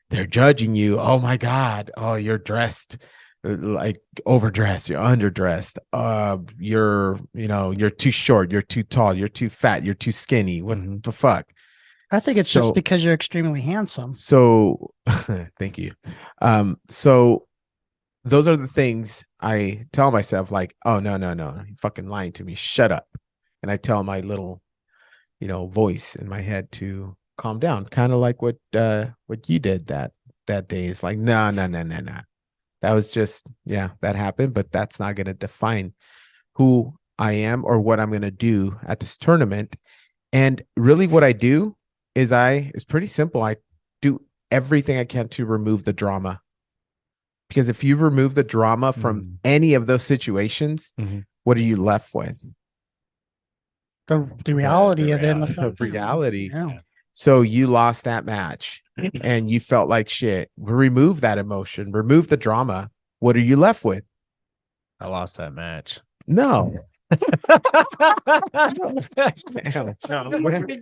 they're judging you. Oh my God, oh, you're dressed like overdressed, you're underdressed. You're too short, you're too tall, you're too fat, you're too skinny. What the fuck?" I think it's So- just because you're extremely handsome. So thank you. So those are the things I tell myself, like, oh no, you're fucking lying to me. Shut up. And I tell my little, voice in my head to calm down. Kind of like what you did that day. It's like, no. That was just, that happened, but that's not gonna define who I am or what I'm gonna do at this tournament. And really what I do is it's pretty simple. I do everything I can to remove the drama. Because if you remove the drama from any of those situations, what are you left with? The reality of it. in the The fact- reality. Yeah. So you lost that match and you felt like shit. Remove that emotion, remove the drama. What are you left with? I lost that match. No.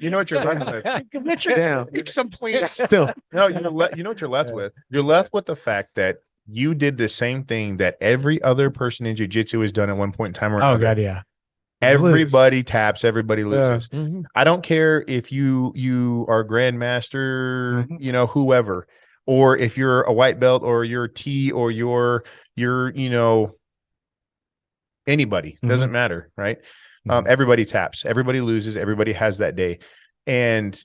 You know what you're left with? Damn. Some please. Still. No, you know what you're left with? You're left with the fact that you did the same thing that every other person in jiu-jitsu has done at one point in time or Oh another. God, yeah. Everybody taps, everybody loses. Mhm. I don't care if you are grandmaster, whoever, or if you're a white belt or you're T or you're anybody, doesn't matter, right? Everybody taps, everybody loses, everybody has that day. And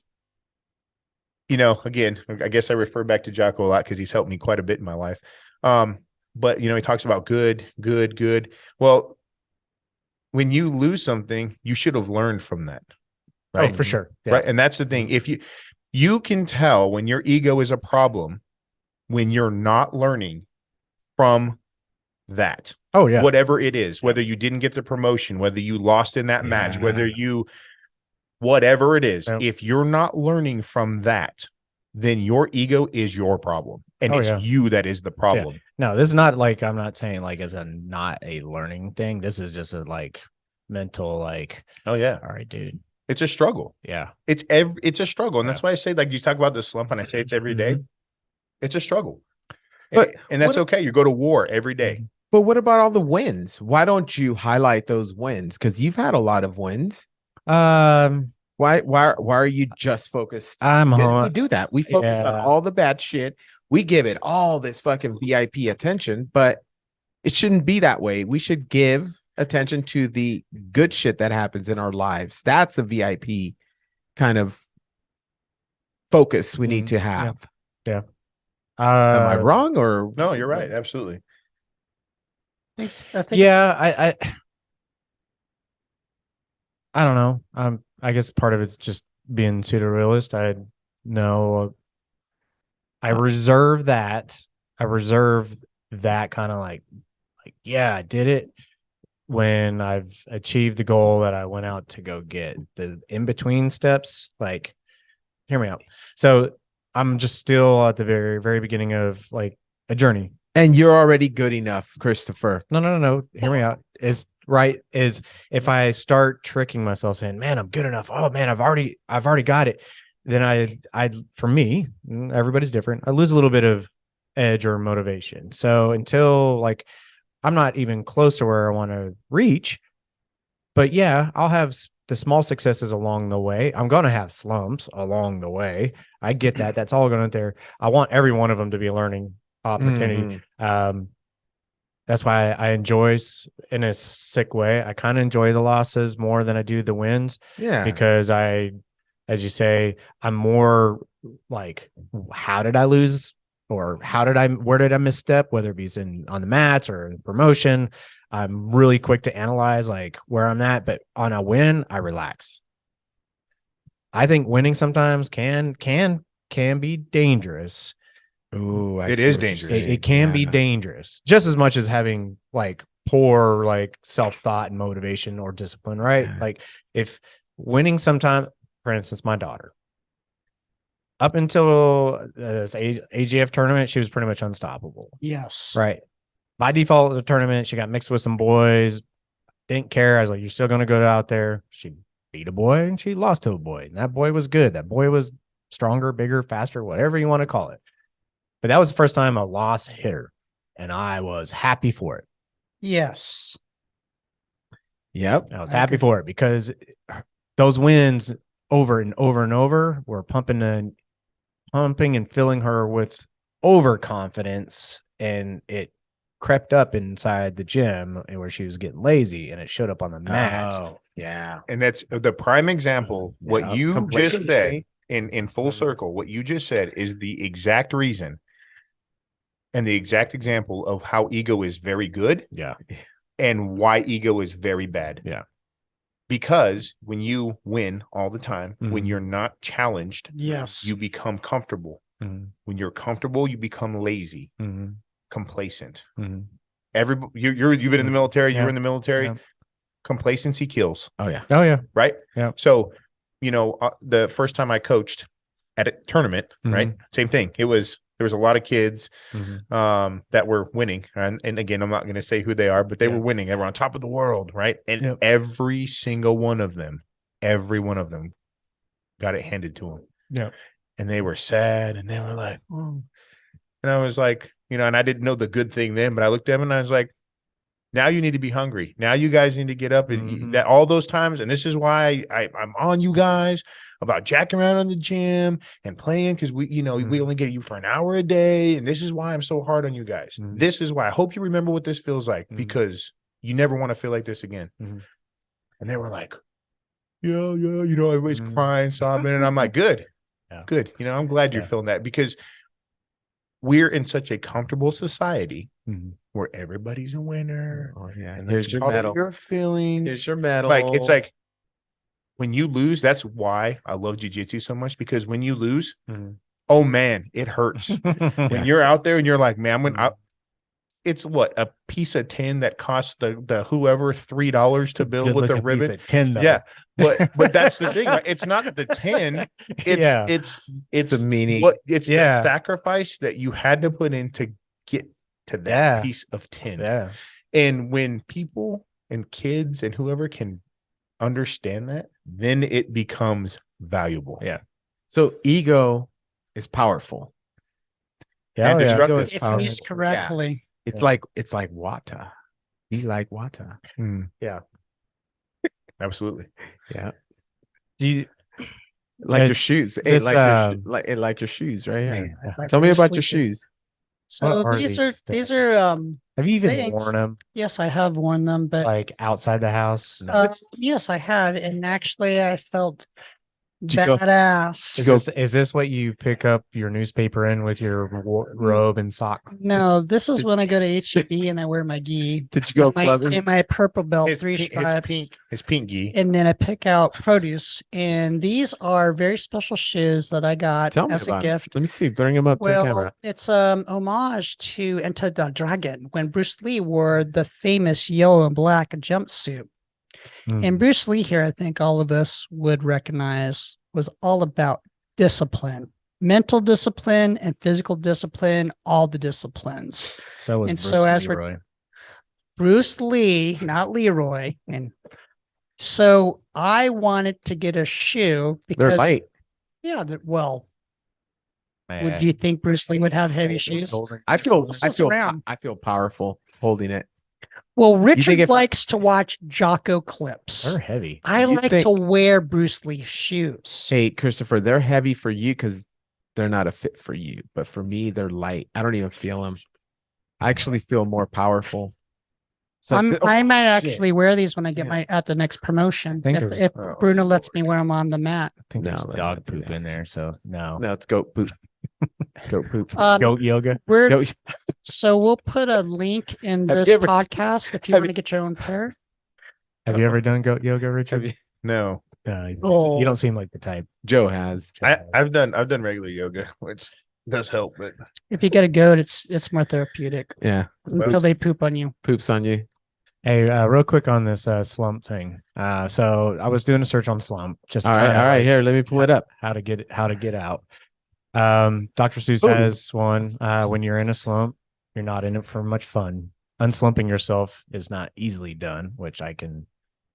again, I guess I refer back to Jocko a lot because he's helped me quite a bit in my life. But he talks about good. Well, when you lose something, you should have learned from that. Right. Oh, for sure. Yeah. Right. And that's the thing. If you can tell when your ego is a problem, when you're not learning from that. Oh, yeah. Whatever it is, whether you didn't get the promotion, whether you lost in that match, whether whatever it is, if you're not learning from that, then your ego is your problem. And it's you that is the problem. Yeah. No, this is not like, I'm not saying like as a not a learning thing. This is just a like mental, like, oh yeah. All right, dude. It's a struggle. Yeah. It's a struggle. And that's why I say, like, you talk about the slump, and I say it's every day. It's a struggle. But and that's okay. You go to war every day. But what about all the wins? Why don't you highlight those wins? Because you've had a lot of wins. Why are you just focused? We do that. We focus on all the bad shit. We give it all this fucking VIP attention, but it shouldn't be that way. We should give attention to the good shit that happens in our lives. That's a VIP kind of focus we need to have. Yeah. Am I wrong or no? You're right. Absolutely. I think I don't know. I guess part of it's just being pseudo realist. I know I reserve that. I reserve that kind of like, yeah, I did it when I've achieved the goal that I went out to go get. The in-between steps, like, hear me out. So I'm just still at the very, very beginning of like a journey. And you're already good enough, Christopher. No. Hear me out. Is if I start tricking myself saying, man, I'm good enough. Oh man, I've already got it. Then I for me, everybody's different. I lose a little bit of edge or motivation. So until like I'm not even close to where I want to reach, but yeah, I'll have the small successes along the way. I'm going to have slumps along the way. I get that. That's all going to there. I want every one of them to be a learning opportunity. That's why I enjoy, in a sick way, I kind of enjoy the losses more than I do the wins. Yeah. Because as you say, I'm more like, how did I lose? Or where did I misstep? Whether it be on the mats or in promotion, I'm really quick to analyze like where I'm at. But on a win, I relax. I think winning sometimes can be dangerous. Ooh, It is dangerous. It can be dangerous just as much as having like poor like self-thought and motivation or discipline, right? Yeah. Like if winning sometimes, for instance, my daughter, up until this AGF tournament, she was pretty much unstoppable. Yes. Right. By default of the tournament, she got mixed with some boys. Didn't care. I was like, you're still going to go out there. She beat a boy and she lost to a boy. And that boy was good. That boy was stronger, bigger, faster, whatever you want to call it. But that was the first time a loss hit her. And I was happy for it. Yes. Yep. I was happy for it because those wins over and over and over were pumping and filling her with overconfidence, and it crept up inside the gym where she was getting lazy, and it showed up on the mat. Oh, yeah. And that's the prime example. What Yeah, you just said complacency. in full circle, what you just said is the exact reason and the exact example of how ego is very good Yeah. and why ego is very bad. Yeah. Because when you win all the time, when Mhm. you're not challenged, Yes. you become comfortable. Mhm. When you're comfortable, you become lazy, Mhm. complacent. Mhm. You've been in the military, Yeah. you're in the military. Yeah. Complacency kills, Oh, yeah. Oh yeah. right? Yeah. So, the first time I coached at a tournament, right? Same thing. There was a lot of kids Mhm. that were winning. And again, I'm not going to say who they are, but they Yeah. were winning. They were on top of the world, right? And Yep. every single one of them got it handed to them. Yeah. And they were sad and they were like, oh. And I was like, and I didn't know the good thing then, but I looked at them and I was like, now you need to be hungry. Now you guys need to get up and that all those times. And this is why I'm on you guys about jacking around in the gym and playing. Cause we only get you for an hour a day. And this is why I'm so hard on you guys. This is why I hope you remember what this feels like because you never want to feel like this again. And they were like, yeah, everybody's crying, sobbing. And I'm like, good. I'm glad you're feeling that because we're in such a comfortable society where everybody's a winner. Oh, yeah. And Here's that's your all that medal. you're feeling. Here's your medal. Like, it's like when you lose, that's why I love jiu-jitsu so much because when you lose, oh man, it hurts. When you're out there and you're like, man, it's what a piece of tin that costs the whoever $3 to build with a ribbon. Yeah, but that's the thing. Right? It's not the tin. It's a meaning. The sacrifice that you had to put in to get to that piece of tin. Yeah. And when people and kids and whoever can understand that, then it becomes valuable. Yeah. So ego is powerful. Yeah. And destructive. Ego is If powerful. used correctly. It's like water. Be like water. Yeah. Absolutely. Yeah. Do you Like your shoes. Hey, this, like your shoes right here. Like Tell me Bruce about your Lee. shoes. So What are these these are have you even Thanks. worn them yes, I have worn them, but like outside the house? yes, I have, and actually I felt Did you go- badass. Is this what you pick up your newspaper in with your robe and socks? No, this is when I go to HEB and I wear my gi. Did you go my, clubbing? in my purple belt, His 3 pink- stripes. His pink gi. And then I pick out produce. And these are very special shoes that I got Tell me as a about it. gift. Let me see. Bring them up to the Well, camera. it's homage to Enter the Dragon when Bruce Lee wore the famous yellow and black jumpsuit. And Bruce Lee here, I think all of us would recognize, was all about discipline, mental discipline and physical discipline, all the disciplines. So was And Bruce so as we're- Leroy. Bruce Lee, not Leroy. And so I wanted to get a shoe They're because, light. yeah, well, Man. do you think Bruce Lee would have heavy shoes? I feel This is around. I feel powerful holding it. Well, think Richard if- likes to watch Jocko clips. They're heavy. I You like think- to wear Bruce Lee shoes. Hey, Christopher, they're heavy for you because they're not a fit for you. But for me, they're light. I don't even feel them. I actually feel more powerful. So I might shit. actually wear these when I get Yeah. my at the next promotion. Think If, of- if Oh, Bruno lets me wear them on the mat. I think No, there's let me dog not do poop that. in there, so no. No, it's goat poop. Goat poop. Goat yoga. We're Goat- so we'll put a link in Have this you ever- podcast if you have want to you- get your own pair. Have you ever done goat yoga, Richard? Have you- No, Oh. You don't seem like the type. Joe has. I've done regular yoga, which does help, but If you get a goat, it's more therapeutic Yeah. until they poop on you. Poops on you. Hey, real quick on this slump thing. So I was doing a search on slump. Just All right. All right. Here, let me pull it up. how to get out. Dr. Seuss Ooh. has one. When you're in a slump, you're not in it for much fun. Unslumping yourself is not easily done, which I can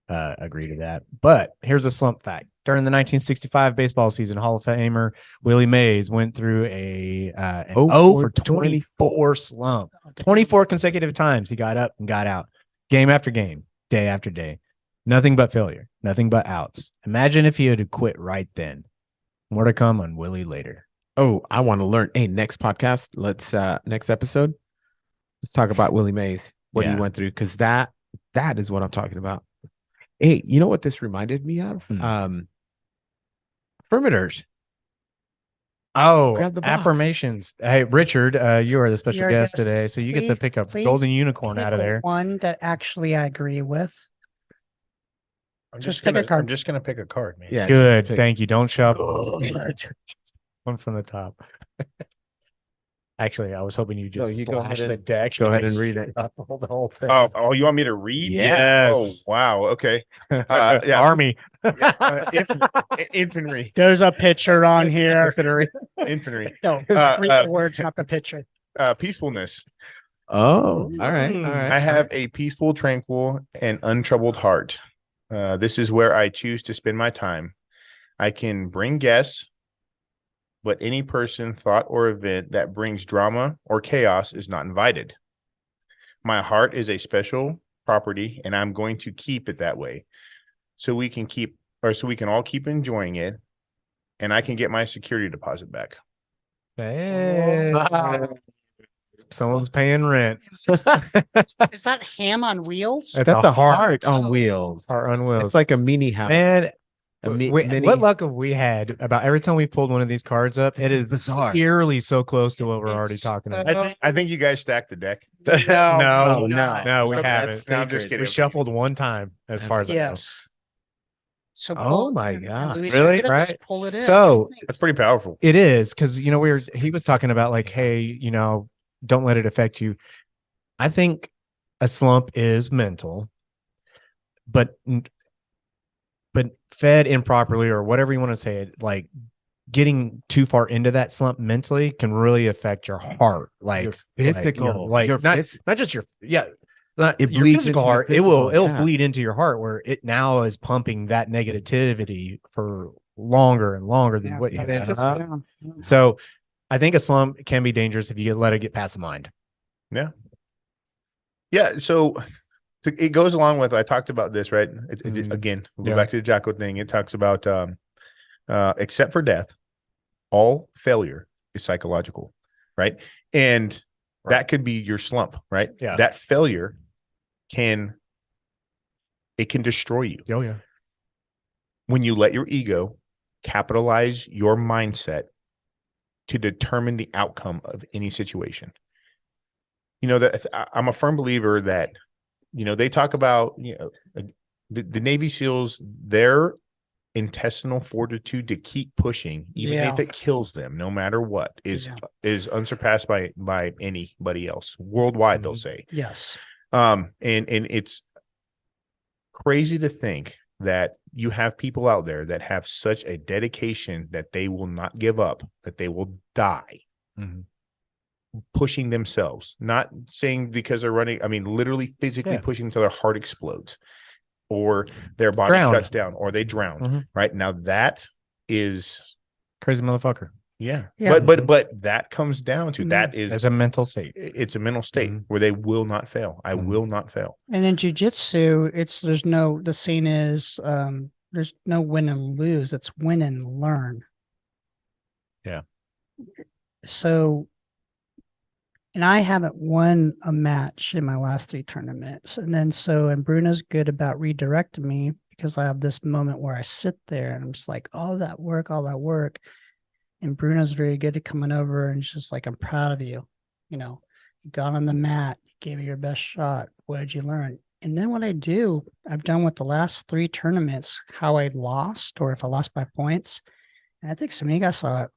agree to that. But here's a slump fact. During the 1965 baseball season, Hall of Famer Willie Mays went through an 0 for 24 slump. 24 consecutive times he got up and got out. Game after game, day after day. Nothing but failure, nothing but outs. Imagine if he had quit right then. More to come on Willie later. Oh, I want to learn. Hey, next podcast. Next episode. Let's talk about Willie Mays. What he Yeah. went through. Because that is what I'm talking about. Hey, you know what this reminded me of? Hmm. Affirmators. Oh, Grab the box. affirmations. Hey, Richard, you are the special You're a guest guest. today. So you get to Please- pick a please golden unicorn Pick out of there. One that actually I agree with. I'm Just just pick a gonna card. I'm just gonna pick a card, man. Yeah. Good. pick- Thank you. Don't shuffle. One from the top. Actually, I was hoping you No, just you go flash ahead the and- deck. go ahead and read it. The whole thing. Oh, you want me to read? Yes. Oh, wow. Okay. Yeah. Army. Infantry. There's a picture on here. Infantry. No, read the words, not the picture. Peacefulness. Oh, all right. All right. I have a peaceful, tranquil, and untroubled heart. This is where I choose to spend my time. I can bring guests, but any person, thought, or event that brings drama or chaos is not invited. My heart is a special property, and I'm going to keep it that way. So we can all keep enjoying it, and I can get my security deposit back. Hey. Someone's paying rent. Is that ham on wheels? That's That's a a heart heart on wheels. on wheels. It's like a mini house. Man, A mi- wait, mini- what luck have we had about every time we pulled one of these cards up? It is bizarre. eerily so close to what we're already talking about. I think you guys stacked the deck. No, no, no, we Okay, haven't. no, I'm just sacred. kidding. We shuffled one time, as far as I know. Yes. So Oh pull- my God. Luis, Really? you're good at this. Right? Pull it in. So That's pretty powerful. it is because he was talking about like, hey, don't let it affect you. I think a slump is mental, but fed improperly or whatever you want to say it, like getting too far into that slump mentally can really affect your heart, like Your like, physical, like your not, phys- not just your not It your bleeds physical into your heart. physical, It'll yeah. bleed into your heart where it now is pumping that negativity for longer and longer than Yeah. what you had Yeah. anticipated. Yeah. So I think a slump can be dangerous if you let it get past the mind. Yeah, so it goes along with, I talked about this, right? Mhm. Again, we'll go Yeah. back to the Jocko thing. It talks about except for death, all failure is psychological, right? And that could be your slump, right? Yeah. That failure can destroy you Oh yeah. when you let your ego capitalize your mindset to determine the outcome of any situation. That I'm a firm believer that, they talk about, the Navy SEALs, their intestinal fortitude to keep pushing, even if it kills them, no matter what, is unsurpassed by anybody else worldwide. They'll say, Yes. and it's crazy to think that you have people out there that have such a dedication that they will not give up, that they will die. Pushing themselves, not saying because they're running, I mean, literally physically pushing until their heart explodes or their body Drown. shuts down or they drown. Mhm. Right now, that is, Crazy motherfucker. Yeah. Yeah. But that comes down to that is There's a mental state. it's a mental state Mhm. where they will not fail. I Mhm. will not fail. And in jujitsu, the saying is, there's no win and lose. It's win and learn. Yeah. So, and I haven't won a match in my last 3 tournaments. And Bruno's good about redirecting me because I have this moment where I sit there and I'm just like, all that work. And Bruno's very good at coming over and just like, I'm proud of you. You know, you got on the mat, you gave it your best shot. What did you learn? And then what I've done with the last 3 tournaments, how I lost or if I lost by points. And I think some of you guys saw it.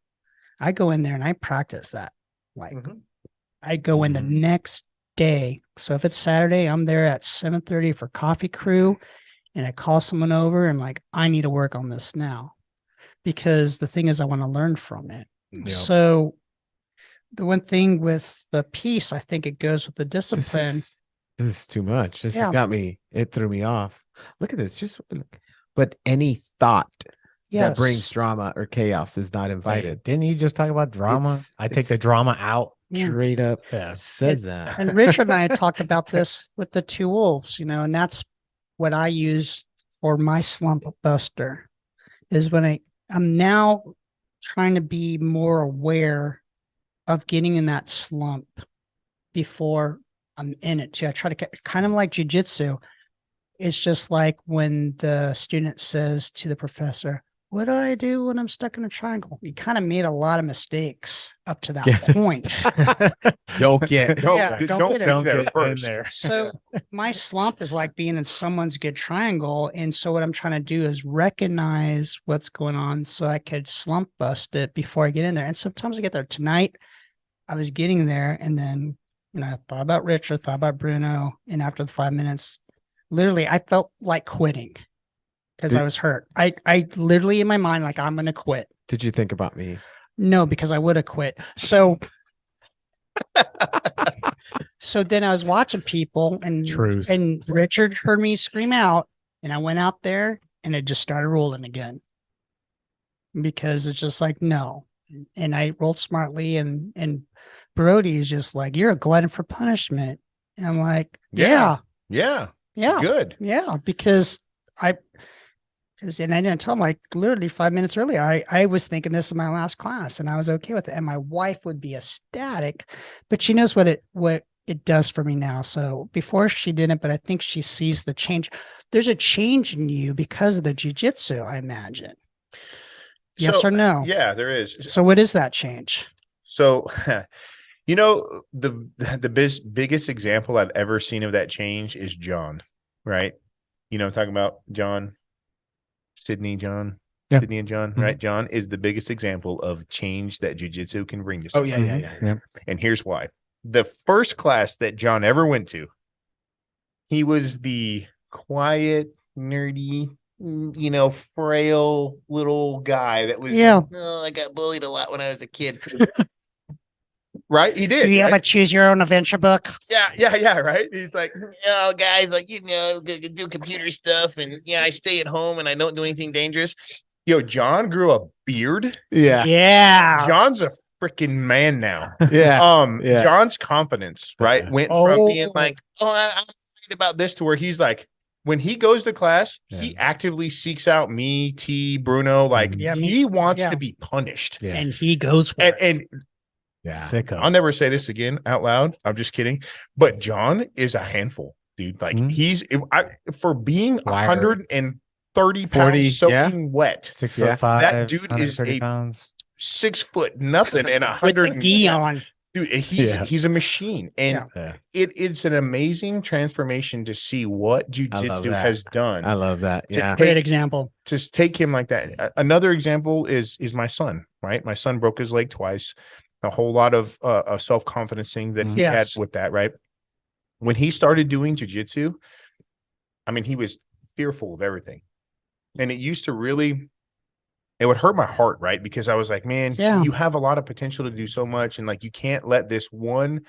I go in there and I practice that. Like I go in the next day. So if it's Saturday, I'm there at 7:30 for coffee crew and I call someone over and like, I need to work on this now because the thing is I want to learn from it. Yep. So the one thing with the piece, I think it goes with the discipline. This is too much. This Yeah. it threw me off. Look at this. But any thought that brings Yes. drama or chaos is not Hey, invited. didn't you just talk about drama? It's- I take the it's- drama out. Yeah. Straight up Yeah. says that. And Richard and I talked about this with the 2 wolves, and that's what I use for my slump buster is when I'm now trying to be more aware of getting in that slump before I'm in it too. I try to kind of like jujitsu. It's just like when the student says to the professor, what do I do when I'm stuck in a triangle? You kind of made a lot of mistakes up to that Yeah. point. Don't get Yeah, don't get do it. that get in first. there. So my slump is like being in someone's good triangle. And so what I'm trying to do is recognize what's going on so I could slump bust it before I get in there. And sometimes I get there. Tonight, I was getting there and then, I thought about Richard, thought about Bruno. And after the 5 minutes, literally, I felt like quitting because I was hurt. I literally in my mind, like, I'm going to quit. Did you think about me? No, because I would have quit. So then I was watching people Truth. and Richard heard me scream out and I went out there and it just started rolling again because it's just like, no. And I rolled smartly and Brody is just like, you're a glutton for punishment. And I'm like, yeah, Yeah. yeah, Good. yeah, because and I didn't tell him like literally 5 minutes earlier, I was thinking this is my last class and I was okay with it. And my wife would be ecstatic, but she knows what it does for me now. So before she didn't, but I think she sees the change. There's a change in you because of the jiu-jitsu, I imagine. Yes or no? Yeah, there is. So what is that change? So, the biggest example I've ever seen of that change is John, right? I'm talking about John, Sydney and John, Mhm. right? John is the biggest example of change that jiu-jitsu can bring to Oh, someone. yeah. And here's why. The first class that John ever went to, he was the quiet, nerdy, frail little guy that was, I got bullied a lot when I was a kid. Right? He did. Do you have right? a choose your own adventure book? Yeah, right. He's like, guys, like, do computer stuff. And I stay at home and I don't do anything dangerous. John grew a beard. Yeah. Yeah. John's a freaking man now. Yeah. Yeah. John's confidence, right, Yeah. went from being like, I'm worried about this to where he's like, when he goes to class, he actively seeks out me, T, Bruno. Like, he wants to be punished. Yeah. And he goes for it. And Yeah. Sicko. I'll never say this again out loud. I'm just kidding. But John is a handful, dude. Like, he's for being Wire. 130 40, pounds soaking wet. 6'5", That dude is 130 a pounds. 6 foot nothing and With the 100 gi on. dude. He's a machine, and it's an amazing transformation to see what jiu-jitsu that. has done. I love that. Yeah. Great example. To take him like that. Another example is my son. Right, my son broke his leg twice. A whole lot of self-confidence thing that he had with that. Right, when he started doing jiu-jitsu, I mean, he was fearful of everything, and it used to really. It would hurt my heart, right? Because I was like, man, you have a lot of potential to do so much. And like, you can't let this one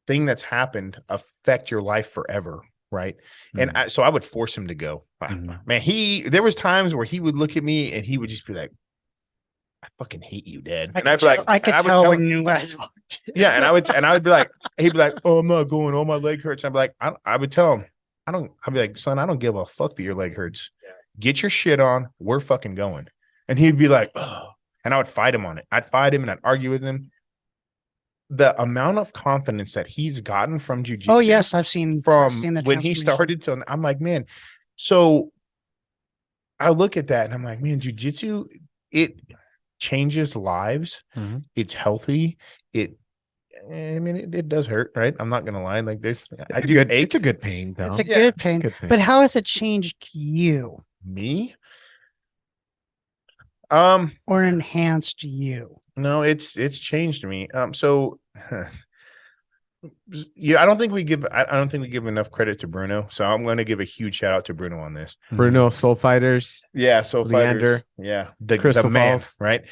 thing that's happened affect your life forever. Right. And so I would force him to go. Man, there was times where he would look at me and he would just be like, I fucking hate you, Dad. I And I'd could be like, tell, I could and would tell tell when him- you guys walked. yeah, and I would be like, he'd be like, oh, I'm not going. Oh, my leg hurts. I'd be like, I would tell him, I'd be like, son, I don't give a fuck that your leg hurts. Get your shit on. We're fucking going. And he'd be like, oh, and I would fight him on it. I'd fight him and I'd argue with him. The amount of confidence that he's gotten from jiu-jitsu. Oh yes, I've seen From the when he transformation. started to, I'm like, man. So I look at that and I'm like, man, jiu-jitsu, it changes lives. Mhm. It's healthy. It does hurt, right? I'm not gonna lie. Like I do good. ache. It's a good pain, though. It's a Yeah, good pain. Good pain. But how has it changed you Me. or enhanced you? No, it's changed me. So yeah, I don't think we give enough credit to Bruno. So I'm going to give a huge shout out to Bruno on this. Bruno, Soul Fighters. Yeah, so Leander, yeah, the Crystal man, Falls. right?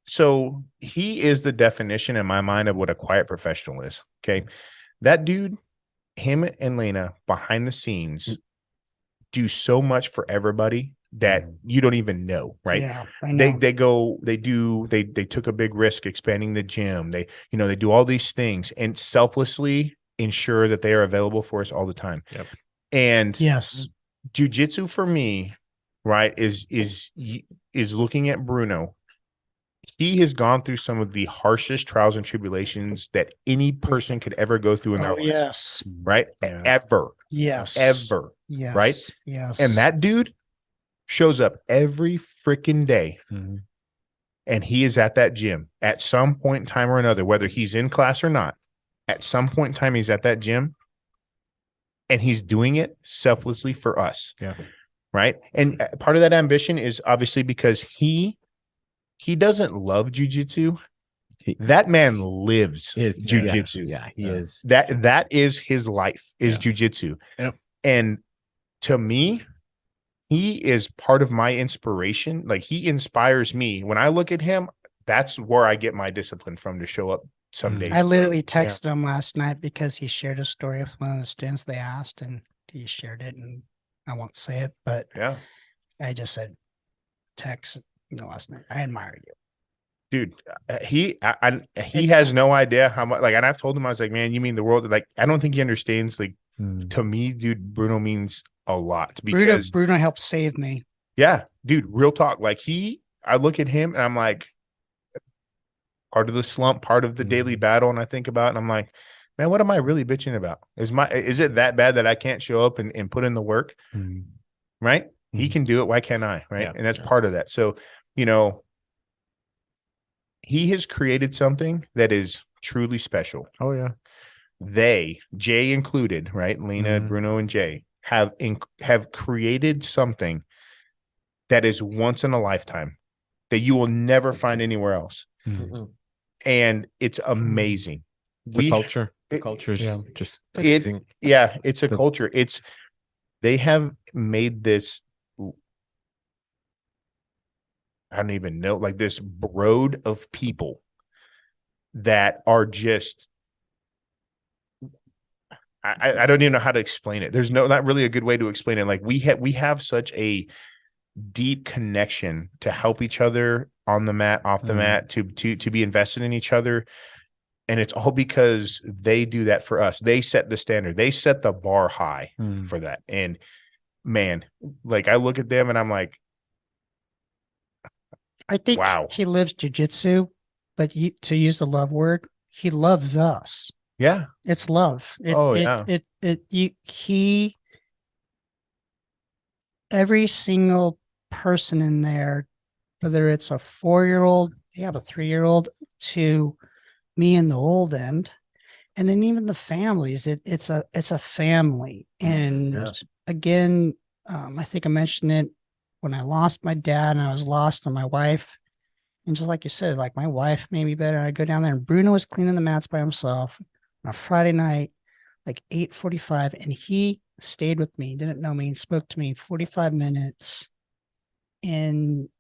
So he is the definition in my mind of what a quiet professional is. Okay, that dude, him and Lena behind the scenes do so much for everybody that you don't even know, right? Yeah, I know. They took a big risk expanding the gym. They do all these things and selflessly ensure that they are available for us all the time. Yep. And Yes. jiu-jitsu for me, right, is looking at Bruno. He has gone through some of the harshest trials and tribulations that any person could ever go through in their Oh life, yes. right? Yeah. Ever. Yes. Ever. Yes. right? Yes. And that dude shows up every freaking day. Mhm. And he is at that gym at some point in time or another, whether he's in class or not. At some point in time, he's at that gym and he's doing it selflessly for us. Yeah. Right. And part of that ambition is obviously because he doesn't love jiu-jitsu. That man lives jiu-jitsu. Yeah, he is. That is his life, is Yeah. jiu-jitsu. Yep. And to me, he is part of my inspiration. Like, he inspires me. When I look at him, that's where I get my discipline from to show up some days. I literally texted him last night because he shared a story with one of the students they asked, and he shared it, and I won't say it, but Yeah. I just said text, last night. I admire you. Dude, he has no idea how much, like, and I've told him, I was like, man, you mean the world? Like, I don't think he understands. Like, to me, dude, Bruno means a lot because Bruno helped save me. yeah, dude, real talk. Like, I look at him and I'm like, part of the slump, part of the daily battle. And I think about it and I'm like, man, what am I really bitching about? Is it that bad that I can't show up and put in the work? Right? He can do it. Why can't I? Right. Yeah. And that's part of that. So, he has created something that is truly special. Oh yeah. They, Jay included, right? Lena, Mhm. Bruno, and Jay have created something that is once in a lifetime that you will never find anywhere else. And it's amazing. It's a culture. it- Culture's Just it's a culture. They have made this, I don't even know, like this road of people that are just, I don't even know how to explain it. There's not really a good way to explain it. Like, we have such a deep connection to help each other on the mat, off the mat, to be invested in each other. And it's all because they do that for us. They set the standard. They set the bar high for that. And man, like, I look at them and I'm like, I think wow. he lives jujitsu, but to use the love word, he loves us. Yeah. It's love. Every single person in there, whether it's a 4-year-old, you have a 3-year-old, to me in the old end, and then even the families, it's a family. And again, I think I mentioned it when I lost my dad and I was lost on my wife. And just like you said, like, my wife made me better. I go down there and Bruno was cleaning the mats by himself on a Friday night, like 8:45. And he stayed with me, didn't know me, and spoke to me 45 minutes. And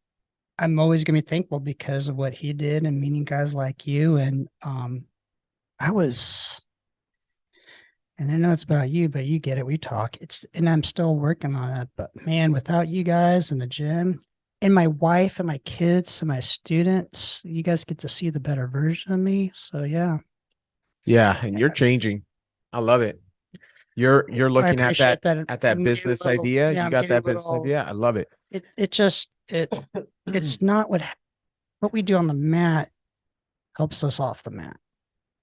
I'm always going to be thankful because of what he did and meeting guys like you. And and I know it's about you, but you get it. We talk. And I'm still working on it. But man, without you guys in the gym, and my wife and my kids and my students, you guys get to see the better version of me. So yeah. Yeah, and you're changing. I love it. You're I looking at appreciate that I'm getting business a little- idea. yeah, You I'm got getting that a business little- idea. I love it. It's not what we do on the mat helps us off the mat.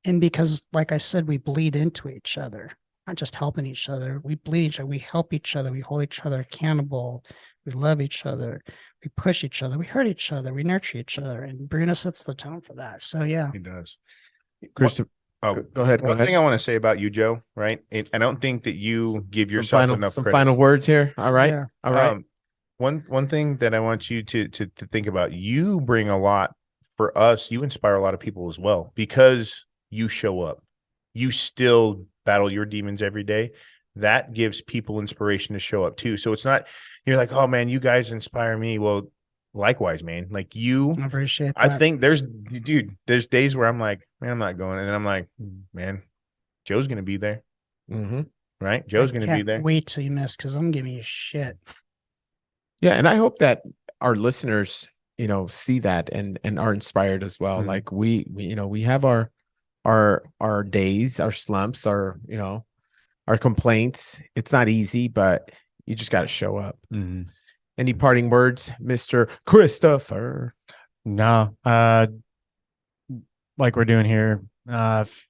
And because, like I said, we bleed into each other, not just helping each other. We bleed each other. We help each other. We hold each other accountable. We love each other. We push each other. We hurt each other. We nurture each other. And Bruno sets the tone for that. So yeah. He does. Christopher, Oh, go ahead. Go one ahead. thing I want to say about you, Joe, right? I don't think that you give Some yourself final, enough some credit. final words here. All right. Yeah. All right. One thing that I want you to think about, you bring a lot for us. You inspire a lot of people as well because you show up. You still battle your demons every day. That gives people inspiration to show up too. So it's not, you're like, oh man, you guys inspire me. Well, likewise, man, like you, I appreciate that. I think there's days where I'm like, man, I'm not going. And then I'm like, man, Joe's going to be there. Mm-hmm. Right. Joe's going to be Can't there. wait till you miss because I'm giving you shit. Yeah, and I hope that our listeners, see that and are inspired as well. Mhm. Like we have our days, our slumps, our complaints. It's not easy, but you just got to show up. Mhm. Any parting words, Mr. Christopher? No, like we're doing here, if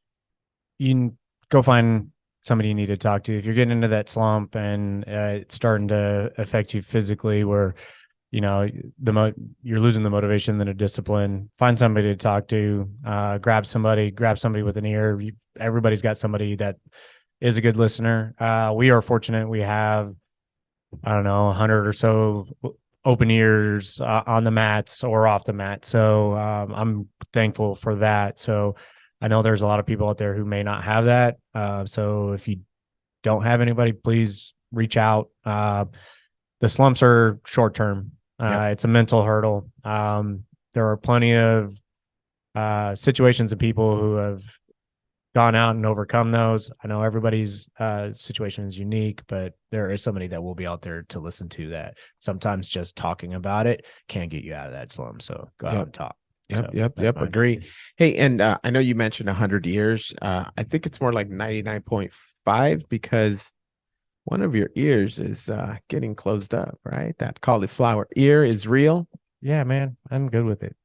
you can go find somebody you need to talk to. If you're getting into that slump and it's starting to affect you physically, where you're losing the motivation, then a discipline, find somebody to talk to. Grab somebody with an ear. Everybody's got somebody that is a good listener. We are fortunate. We have, I don't know, 100 or so open ears on the mats or off the mat. So I'm thankful for that. So I know there's a lot of people out there who may not have that. So if you don't have anybody, please reach out. The slumps are short term. It's a mental hurdle. There are plenty of situations of people who have gone out and overcome those. I know everybody's situation is unique, but there is somebody that will be out there to listen to that. Sometimes just talking about it can get you out of that slump. So go out and talk. Yep. So that's mine. Agree. Hey, and I know you mentioned 100 years. I think it's more like 99.5 because one of your ears is getting closed up, right? That cauliflower ear is real. Yeah, man, I'm good with it.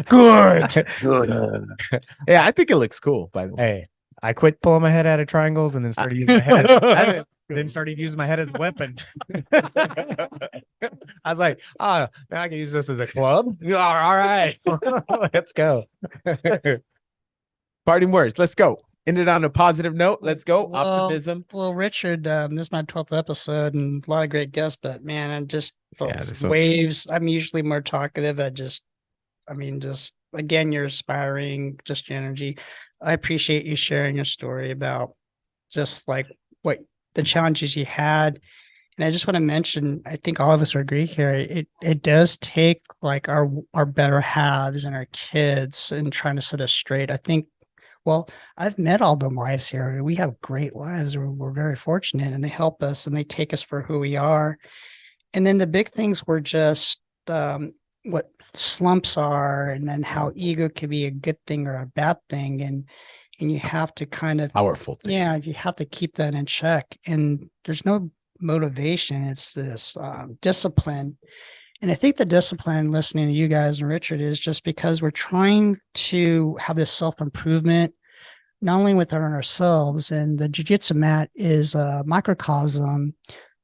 Good. Yeah, I think it looks cool, by the way. Hey, I quit pulling my head out of triangles and then started using my head. Then started using my head as a weapon. I was like, oh, now I can use this as a club. All right, let's go. Parting words. Let's go. End it on a positive note. Let's go. Well, Optimism. Well, Richard, this is my 12th episode and a lot of great guests, but man, I just felt Yeah, this some one's- waves. I'm usually more talkative. Just again, you're inspiring, just your energy. I appreciate you sharing your story about just like what the challenges you had. And I just want to mention, I think all of us agree here. It does take like our better halves and our kids and trying to set us straight. I think, well, I've met all the wives here. We have great wives. We're very fortunate and they help us and they take us for who we are. And then the big things were just what slumps are and then how ego can be a good thing or a bad thing. And you have to kind of Powerful thing. yeah, you have to keep that in check. And there's no motivation. It's this discipline. And I think the discipline, listening to you guys and Richard, is just because we're trying to have this self-improvement, not only within ourselves, and the jiu-jitsu mat is a microcosm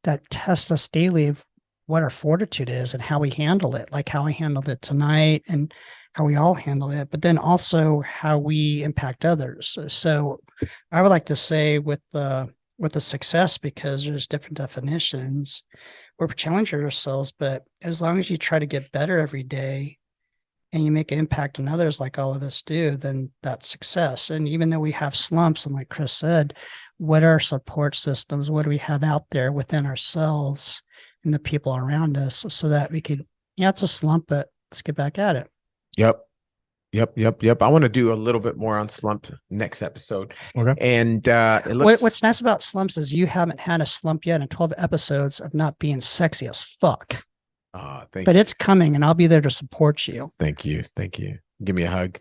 that tests us daily of what our fortitude is and how we handle it, like how I handled it tonight and how we all handle it, but then also how we impact others. So I would like to say with the success, because there's different definitions, we're challenging ourselves, but as long as you try to get better every day and you make an impact on others like all of us do, then that's success. And even though we have slumps, and like Chris said, what are support systems? What do we have out there within ourselves and the people around us so that we could, it's a slump, but let's get back at it. Yep. I want to do a little bit more on slump next episode. Okay. And it looks What's nice about slumps is you haven't had a slump yet in 12 episodes of not being sexy as fuck. Thank but you. it's coming and I'll be there to support you. Thank you. Thank you. Give me a hug.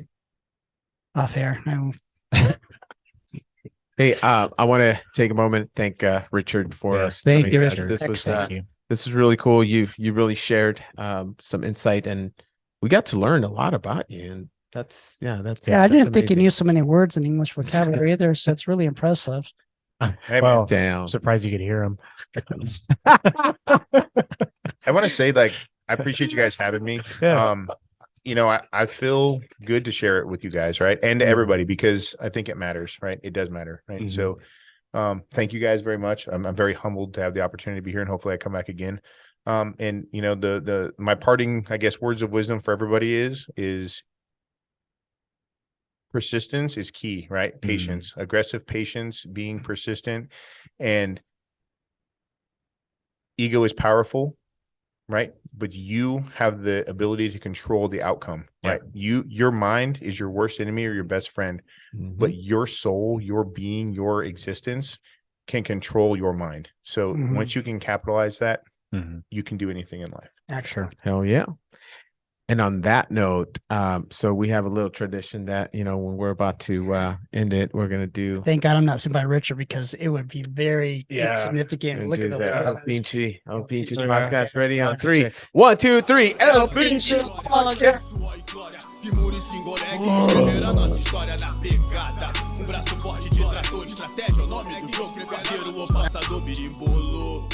Off air. Hey, I want to take a moment, thank Richard for Yes, thank you, coming. Richard. This was Excellent. Thank you. this was really cool. You really shared some insight, and we got to learn a lot about you. And that's I that's didn't think you amazing. knew so many words in English vocabulary either. So it's really impressive. Hey, Well, man, Down. I'm surprised you could hear him. I want to say, like, I appreciate you guys having me. Yeah. You know, I feel good to share it with you guys, right? And to Mhm. everybody, because I think it matters, right? It does matter, right? Mhm. So thank you guys very much. I'm very humbled to have the opportunity to be here, and hopefully I come back again. And you know, my parting, I guess, words of wisdom for everybody is persistence is key, right? Patience, aggressive patience, being persistent, and ego is powerful, right? But you have the ability to control the outcome, Yeah. right? Your mind is your worst enemy or your best friend, but your soul, your being, your existence can control your mind. So Mhm. once you can capitalize that, Mhm. you can do anything in life. Excellent. Hell yeah. And on that note, so we have a little tradition that, you know, when we're about to end it, we're gonna do Thank God I'm not sitting by Richard because it would be very Yeah. insignificant. and Look at do those the El guys. Pinche Pinche Podcast. Ready on Podcast. 3. 1, 2, 3. El Pinche Podcast. Sua glória, que muro e singolegue escrever a nossa história na pegada. Braço forte de trator, estratégia, o nome do jogo, guerreiro ou passador birimbolo.